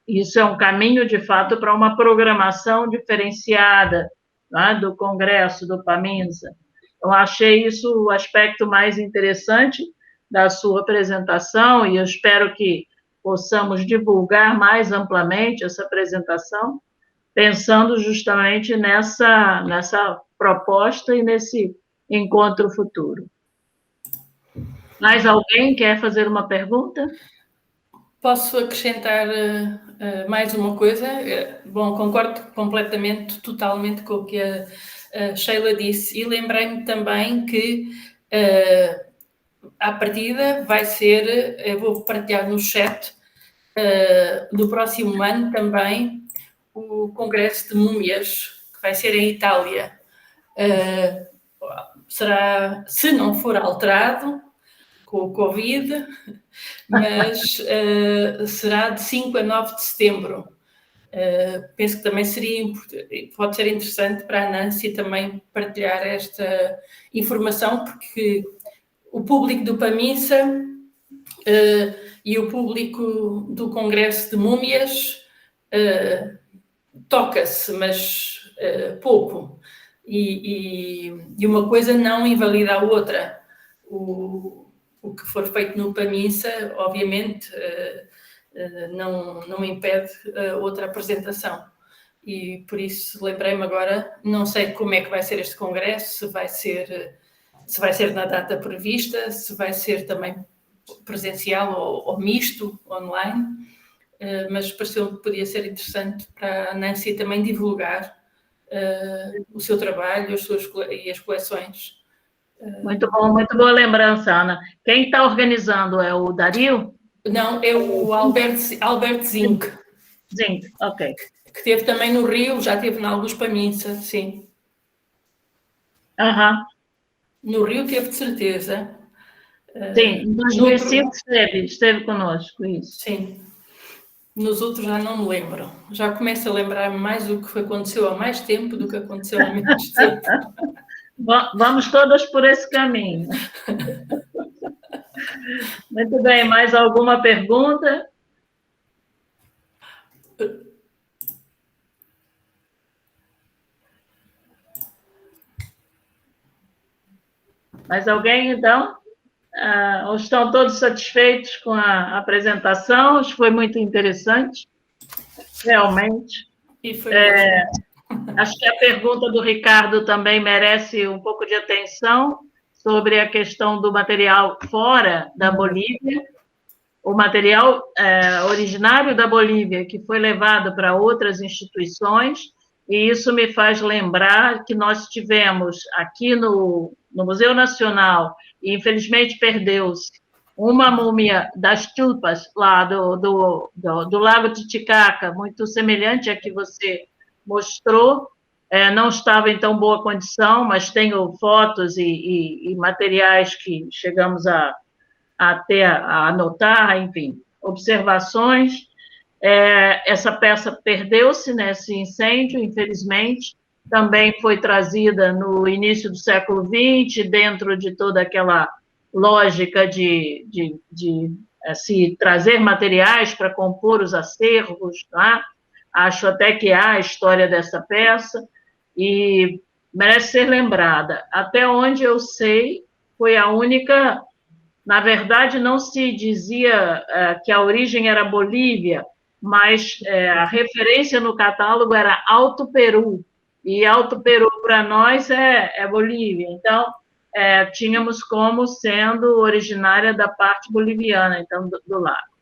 S3: Isso é um caminho, de fato, para uma programação diferenciada, não é? Do Congresso, do PAMINSA. Eu achei isso o aspecto mais interessante da sua apresentação, e eu espero que possamos divulgar mais amplamente essa apresentação, pensando justamente nessa proposta e nesse encontro futuro. Mais alguém quer fazer uma pergunta?
S6: Posso acrescentar mais uma coisa? Bom, concordo completamente, totalmente com o que a Sheila disse, e lembrei-me também que à partida vai ser, eu vou partilhar no chat, no próximo ano também, o Congresso de Múmias, que vai ser em Itália. Será, se não for alterado com o Covid, mas será de 5 a 9 de setembro. Penso que também pode ser interessante para a Nancy também partilhar esta informação, porque o público do PAMISA e o público do Congresso de Múmias toca-se, mas pouco. E uma coisa não invalida a outra. O que for feito no PAMISA, obviamente, não impede outra apresentação. E por isso lembrei-me agora, não sei como é que vai ser este congresso, se vai ser na data prevista, se vai ser também presencial ou misto, online, mas pareceu-me que podia ser interessante para a Nancy também divulgar o seu trabalho e as coleções.
S3: Muito bom, muito boa lembrança, Ana. Quem está organizando é o Dario?
S6: Não, é o Albert Zink.
S3: Zink, ok.
S6: Que esteve também no Rio, já esteve em alguns PAMISA, sim. No Rio teve de certeza.
S3: Sim, em 2005 esteve conosco, isso.
S6: Sim. Nos outros já não me lembro. Já começo a lembrar-me mais do que aconteceu há mais tempo do que aconteceu há menos tempo.
S3: Vamos todas por esse caminho. Muito bem, mais alguma pergunta? Mais alguém, então? Ou estão todos satisfeitos com a apresentação? Acho que foi muito interessante, realmente.
S6: E foi
S3: acho que a pergunta do Ricardo também merece um pouco de atenção sobre a questão do material fora da Bolívia, o material originário da Bolívia, que foi levado para outras instituições, e isso me faz lembrar que nós tivemos aqui no Museu Nacional, e infelizmente perdeu-se, uma múmia das tulpas lá do Lago Titicaca, muito semelhante à que você mostrou, não estava em tão boa condição, mas tenho fotos e materiais que chegamos a anotar, enfim, observações. Essa peça perdeu-se nesse incêndio, infelizmente, também foi trazida no início do século XX, dentro de toda aquela lógica de se trazer materiais para compor os acervos, tá? Acho até que há a história dessa peça, e merece ser lembrada. Até onde eu sei, foi a única. Na verdade, não se dizia que a origem era Bolívia, mas a referência no catálogo era Alto Peru, e Alto Peru para nós é Bolívia. Então, tínhamos como sendo originária da parte boliviana, então, do lago.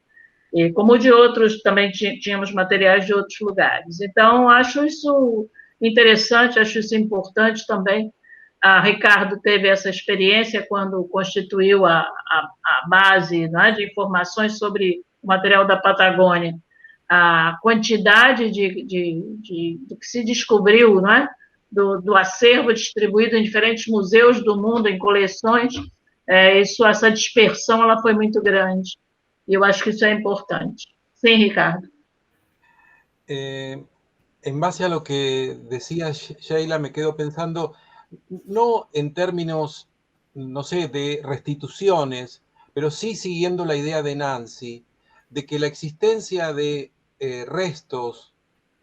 S3: E como de outros, também tínhamos materiais de outros lugares. Então, acho isso interessante, acho isso importante também. Ricardo teve essa experiência quando constituiu a base, né, de informações sobre o material da Patagônia. A quantidade do que se descobriu, né, do acervo distribuído em diferentes museus do mundo, em coleções, essa dispersão ela foi muito grande. E eu acho que isso é importante. Sim, Ricardo.
S1: En base a lo que decía Sheila, me quedo pensando, no en términos, no sé, de restituciones, pero sí siguiendo la idea de Nancy, de que la existencia de restos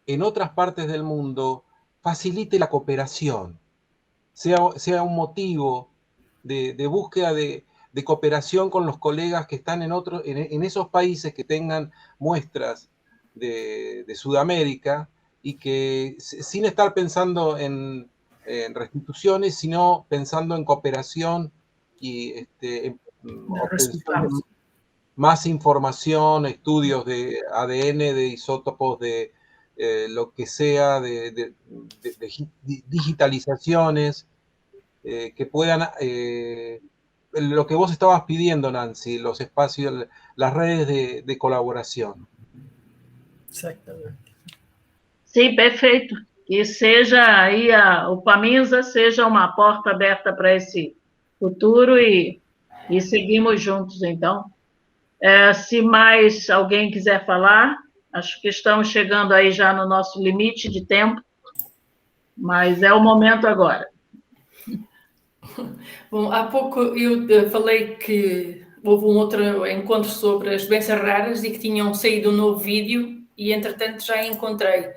S1: en otras partes del mundo facilite la cooperación, sea un motivo de búsqueda de cooperación con los colegas que están en esos países que tengan muestras de Sudamérica, y que sin estar pensando en restituciones, sino pensando en cooperación y en obtención de más información, estudios de ADN, de isótopos, de lo que sea, de digitalizaciones, que puedan, lo que vos estabas pidiendo, Nancy, los espacios, las redes de colaboración.
S2: Exactamente.
S3: Sim, perfeito. Que seja aí o Paminsa seja uma porta aberta para esse futuro e seguimos juntos, então. Se mais alguém quiser falar, acho que estamos chegando aí já no nosso limite de tempo, mas é o momento agora.
S6: Bom, há pouco eu falei que houve um outro encontro sobre as doenças raras e que tinham saído um novo vídeo e, entretanto, já encontrei.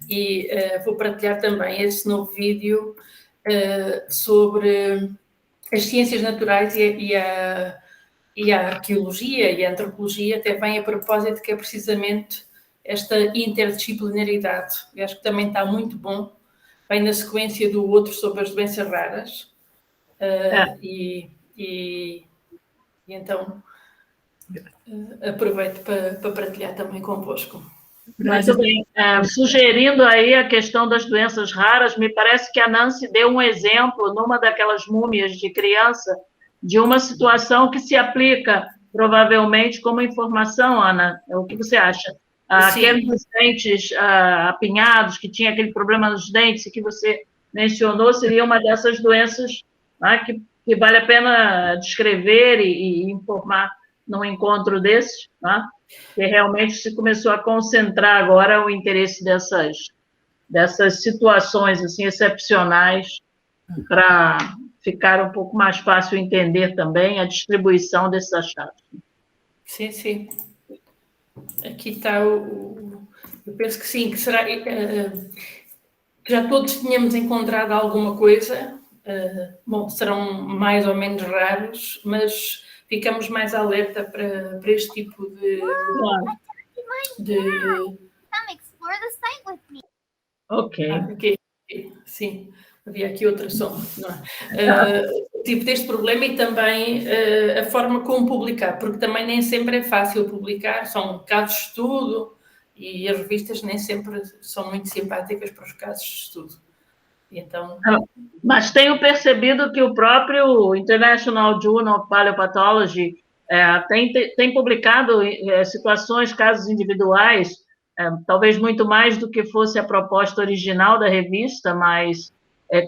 S6: E vou partilhar também esse novo vídeo sobre as ciências naturais e a arqueologia e a antropologia, até vem a propósito que é precisamente esta interdisciplinaridade. Eu acho que também está muito bom. Vem na sequência do outro sobre as doenças raras. E então aproveito para partilhar também convosco.
S3: Muito bem. Sugerindo aí a questão das doenças raras, me parece que a Nancy deu um exemplo numa daquelas múmias de criança de uma situação que se aplica provavelmente como informação, Ana. O que você acha? Aqueles dentes apinhados, que tinha aquele problema nos dentes que você mencionou, seria uma dessas doenças que vale a pena descrever e informar num encontro desses, que realmente se começou a concentrar agora o interesse dessas situações assim, excepcionais para ficar um pouco mais fácil entender também a distribuição desses achados.
S6: Sim, sim. Aqui está eu penso que sim, que será que já todos tínhamos encontrado alguma coisa. Bom, serão mais ou menos raros, mas ficamos mais alerta para este tipo de...
S7: Explore the site with me.
S3: Ok.
S6: Sim, havia aqui outro som. Tipo deste problema e também a forma como publicar, porque também nem sempre é fácil publicar, são casos de estudo e as revistas nem sempre são muito simpáticas para os casos de estudo. Então...
S3: Mas tenho percebido que o próprio International Journal of Paleopathology tem publicado situações, casos individuais, talvez muito mais do que fosse a proposta original da revista, mas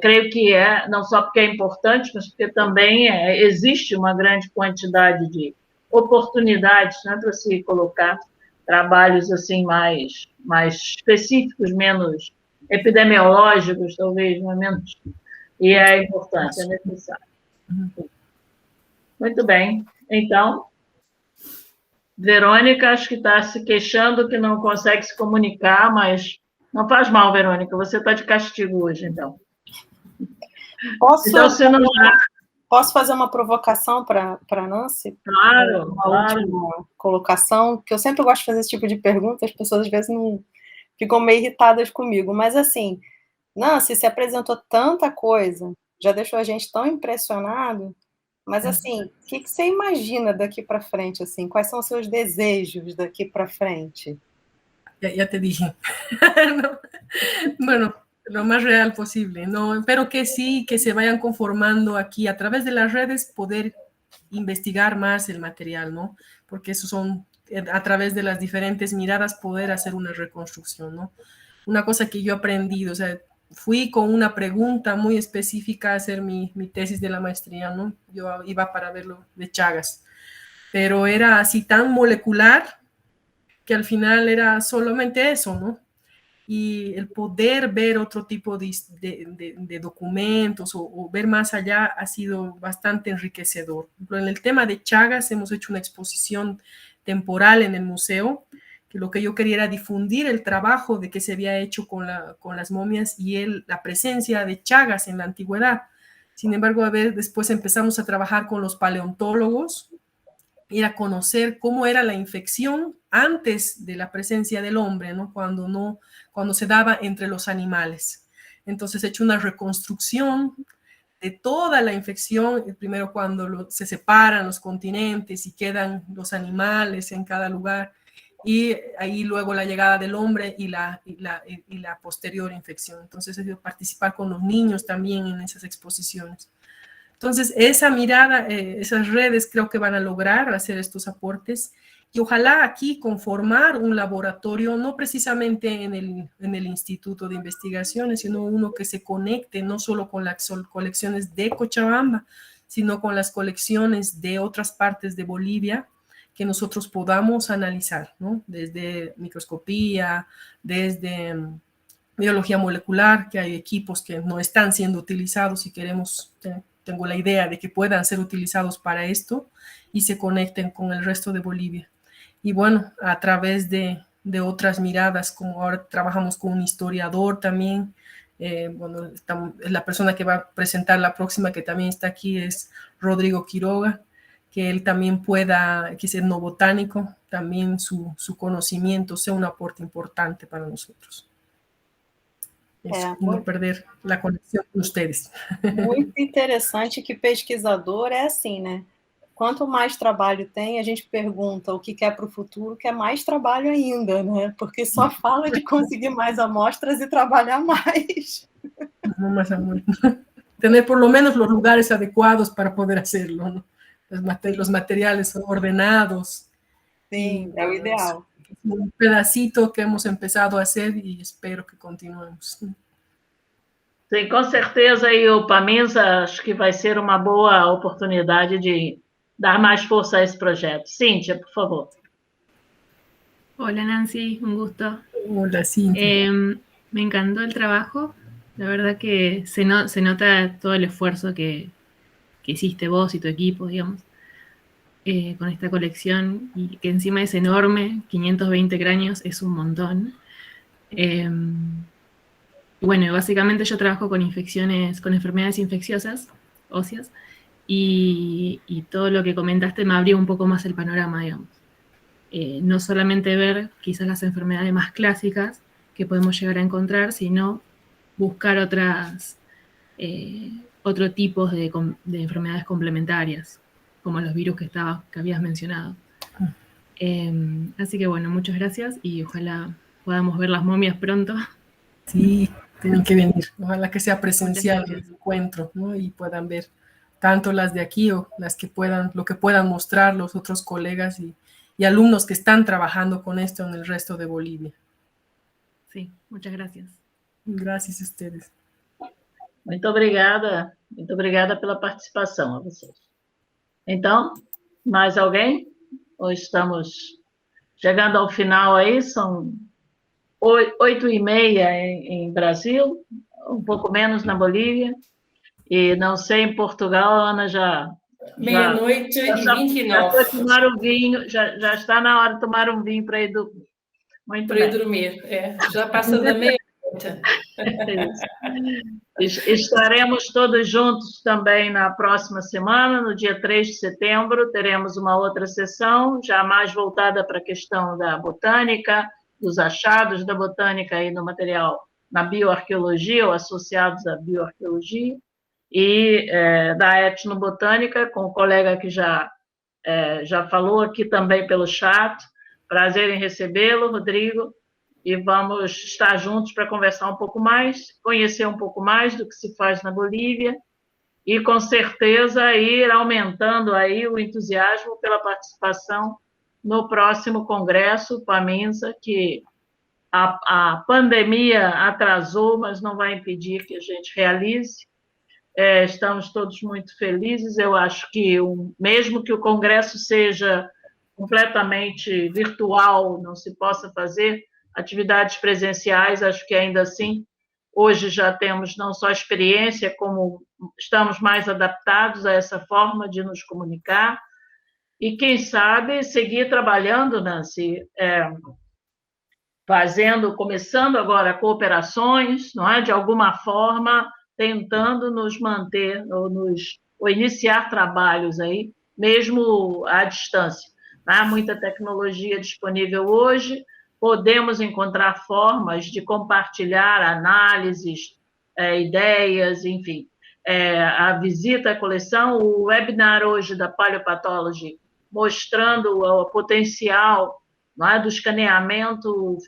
S3: creio que não só porque é importante, mas porque também existe uma grande quantidade de oportunidades, né, para se colocar trabalhos assim mais específicos, menos epidemiológicos, talvez, não é menos? E é importante, é necessário. Muito bem. Então, Verônica, acho que está se queixando que não consegue se comunicar, mas não faz mal, Verônica, você está de castigo hoje, então.
S4: Posso fazer uma provocação para a Nancy?
S3: Claro,
S4: última colocação, que eu sempre gosto de fazer esse tipo de pergunta, as pessoas às vezes não ficam meio irritadas comigo, mas assim, Nancy, se apresentou tanta coisa, já deixou a gente tão impressionado, mas assim, o que você imagina daqui para frente, assim? Quais são os seus desejos daqui para frente?
S2: Ya te dije. Bueno, lo más real posible, ¿no? Pero que sí, que se vayan conformando aquí a través de las redes, poder investigar más el material, ¿no? Porque eso son, a través de las diferentes miradas, poder hacer una reconstrucción, ¿no? Una cosa que yo he aprendido, o sea, fui con una pregunta muy específica a hacer mi tesis de la maestría, ¿no? Yo iba para verlo de Chagas, pero era así tan molecular que al final era solamente eso, ¿no? Y el poder ver otro tipo de documentos o ver más allá ha sido bastante enriquecedor. Por ejemplo, en el tema de Chagas hemos hecho una exposición temporal en el museo, que lo que yo quería era difundir el trabajo de que se había hecho con las momias y la presencia de Chagas en la antigüedad. Sin embargo, después empezamos a trabajar con los paleontólogos, ir a conocer cómo era la infección antes de la presencia del hombre, ¿no? Cuando se daba entre los animales. Entonces he hecho una reconstrucción de toda la infección, primero cuando se separan los continentes y quedan los animales en cada lugar, y ahí luego la llegada del hombre y la posterior infección. Entonces, he ido a participar con los niños también en esas exposiciones. Entonces, esa mirada, esas redes creo que van a lograr hacer estos aportes, y ojalá aquí conformar un laboratorio, no precisamente en el Instituto de Investigaciones, sino uno que se conecte no solo con las colecciones de Cochabamba, sino con las colecciones de otras partes de Bolivia, que nosotros podamos analizar, ¿no? Desde microscopía, desde biología molecular, que hay equipos que no están siendo utilizados y tengo la idea de que puedan ser utilizados para esto y se conecten con el resto de Bolivia. Y bueno, a través de otras miradas, como ahora trabajamos con un historiador también, bueno, la persona que va a presentar la próxima, que también está aquí, es Rodrigo Quiroga, que él también pueda, que es etnobotánico, también su conocimiento sea un aporte importante para nosotros. Isso, e não perder a conexão com ustedes.
S4: Muito interessante que pesquisador é assim, né? Quanto mais trabalho tem, a gente pergunta o que quer para o futuro, quer mais trabalho ainda, né? Porque só fala de conseguir mais amostras e trabalhar mais.
S2: No más amor. Tener por lo menos los lugares adecuados para poder hacerlo, ¿no? Los materiales son ordenados.
S4: Sim, é o ideal.
S2: Un pedacito que hemos empezado a hacer y espero que continuemos.
S3: Sim, com certeza, aí o Paminza acho que vai ser uma boa oportunidade de dar mais força a esse projeto. Cíntia, por favor.
S8: Hola Nancy, un gusto.
S2: Hola Cíntia.
S8: Me encantó el trabajo, la verdad que se nota todo el esfuerzo que hiciste vos y tu equipo, digamos, con esta colección, y que encima es enorme, 520 cráneos es un montón. Bueno, básicamente yo trabajo con enfermedades infecciosas, óseas, y todo lo que comentaste me abrió un poco más el panorama, digamos. No solamente ver quizás las enfermedades más clásicas que podemos llegar a encontrar, sino buscar otro tipo de enfermedades complementarias, como los virus que habías mencionado. Así que bueno, muchas gracias y ojalá podamos ver las momias pronto.
S2: Sí, tienen que venir. Ojalá que sea presencial el encuentro, ¿no? Y puedan ver tanto las de aquí o lo que puedan mostrar los otros colegas y alumnos que están trabajando con esto en el resto de Bolivia.
S8: Sí, muchas gracias.
S2: Gracias a ustedes.
S3: Muito obrigada pela participação a vocês. Então, mais alguém? Ou estamos chegando ao final aí? São 8h30 em Brasil, um pouco menos na Bolívia, e não sei, em Portugal, a Ana já...
S6: Meia-noite e 29.
S3: Já está na hora de tomar um vinho para ir dormir. Muito bem.
S6: Para ir dormir, já passa da meia-noite.
S3: Estaremos todos juntos também na próxima semana, no dia 3 de setembro, teremos uma outra sessão, já mais voltada para a questão da botânica, dos achados da botânica aí no material, na bioarqueologia, ou associados à bioarqueologia, e da etnobotânica, com o colega que já falou aqui também pelo chat. Prazer em recebê-lo, Rodrigo, e vamos estar juntos para conversar um pouco mais, conhecer um pouco mais do que se faz na Bolívia, e com certeza ir aumentando aí o entusiasmo pela participação no próximo congresso, Paminza, que a pandemia atrasou, mas não vai impedir que a gente realize. Estamos todos muito felizes. Eu acho que, mesmo que o congresso seja completamente virtual, não se possa fazer atividades presenciais, acho que ainda assim, hoje já temos não só experiência, como estamos mais adaptados a essa forma de nos comunicar, e quem sabe seguir trabalhando, Nancy, começando agora cooperações, não é? De alguma forma, tentando nos manter, ou iniciar trabalhos aí, mesmo à distância. Há muita tecnologia disponível hoje, podemos encontrar formas de compartilhar análises, ideias, enfim. a visita à coleção, o webinar hoje da Paleopathology, mostrando o potencial, não é, do escaneamento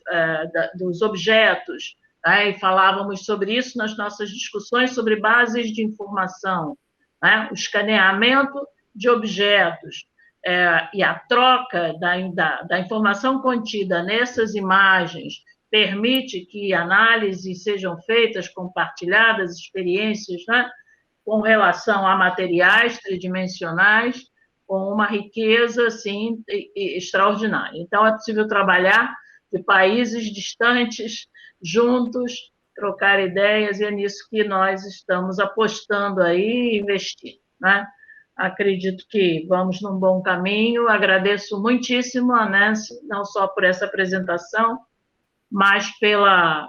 S3: dos objetos, né, e falávamos sobre isso nas nossas discussões sobre bases de informação, né, o escaneamento de objetos e a troca da informação contida nessas imagens permite que análises sejam feitas, compartilhadas, experiências, né, com relação a materiais tridimensionais, com uma riqueza, assim, extraordinária. Então, é possível trabalhar de países distantes, juntos, trocar ideias, e é nisso que nós estamos apostando aí e investindo, né? Acredito que vamos num bom caminho. Agradeço muitíssimo a Nancy, não só por essa apresentação, mas pela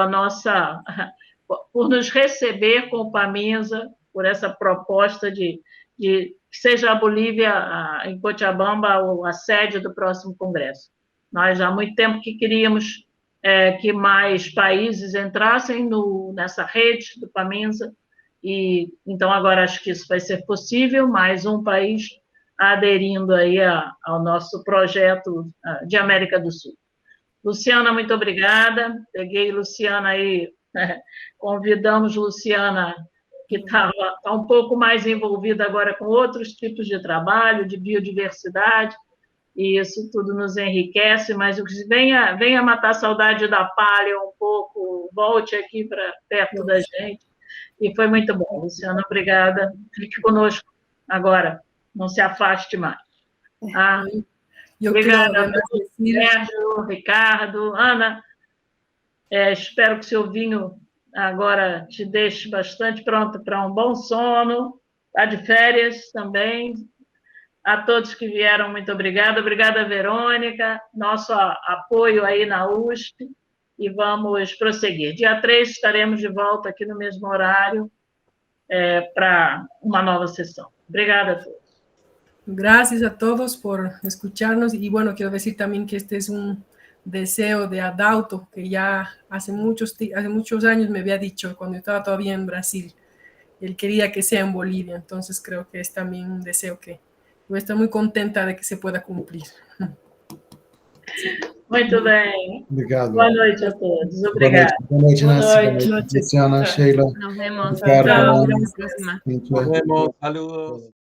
S3: nossa... por nos receber com o Paminza, por essa proposta de que seja a Bolívia, em Cochabamba, a sede do próximo congresso. Nós já há muito tempo que queríamos que mais países entrassem nessa rede do Paminza, e então agora acho que isso vai ser possível, mais um país aderindo aí ao nosso projeto de América do Sul. Luciana, muito obrigada. Peguei Luciana aí, convidamos Luciana, que está um pouco mais envolvida agora com outros tipos de trabalho, de biodiversidade, e isso tudo nos enriquece, mas venha matar a saudade da paleo um pouco, volte aqui para perto da gente, e foi muito bom. Luciana, obrigada. Fique conosco agora, não se afaste mais. Obrigada, Sérgio, Ricardo, Ana. Espero que o seu vinho agora te deixe bastante pronto para um bom sono. Está de férias também. A todos que vieram, muito obrigada. Obrigada, Verônica. Nosso apoio aí na USP. E vamos prosseguir. Dia 3 estaremos de volta aqui no mesmo horário para uma nova sessão. Obrigada a todos.
S2: Gracias a todos por escucharnos, y bueno, quiero decir también que este es un deseo de Adauto, que ya hace muchos años me había dicho, cuando yo estaba todavía en Brasil, él quería que sea en Bolivia, entonces creo que es también un deseo que voy a estar muy contenta de que se pueda cumplir.
S3: Muito bem.
S5: Obrigado.
S3: Boa noite a todos. Obrigada.
S5: Boa noite, Nancy.
S3: Boa
S5: Boa
S3: noite.
S5: noite, Luciana, Sheila.
S8: Nos vemos.
S5: Ricardo,
S8: Chao,
S5: Ana.
S8: hasta la próxima.
S1: Nos vemos, saludos.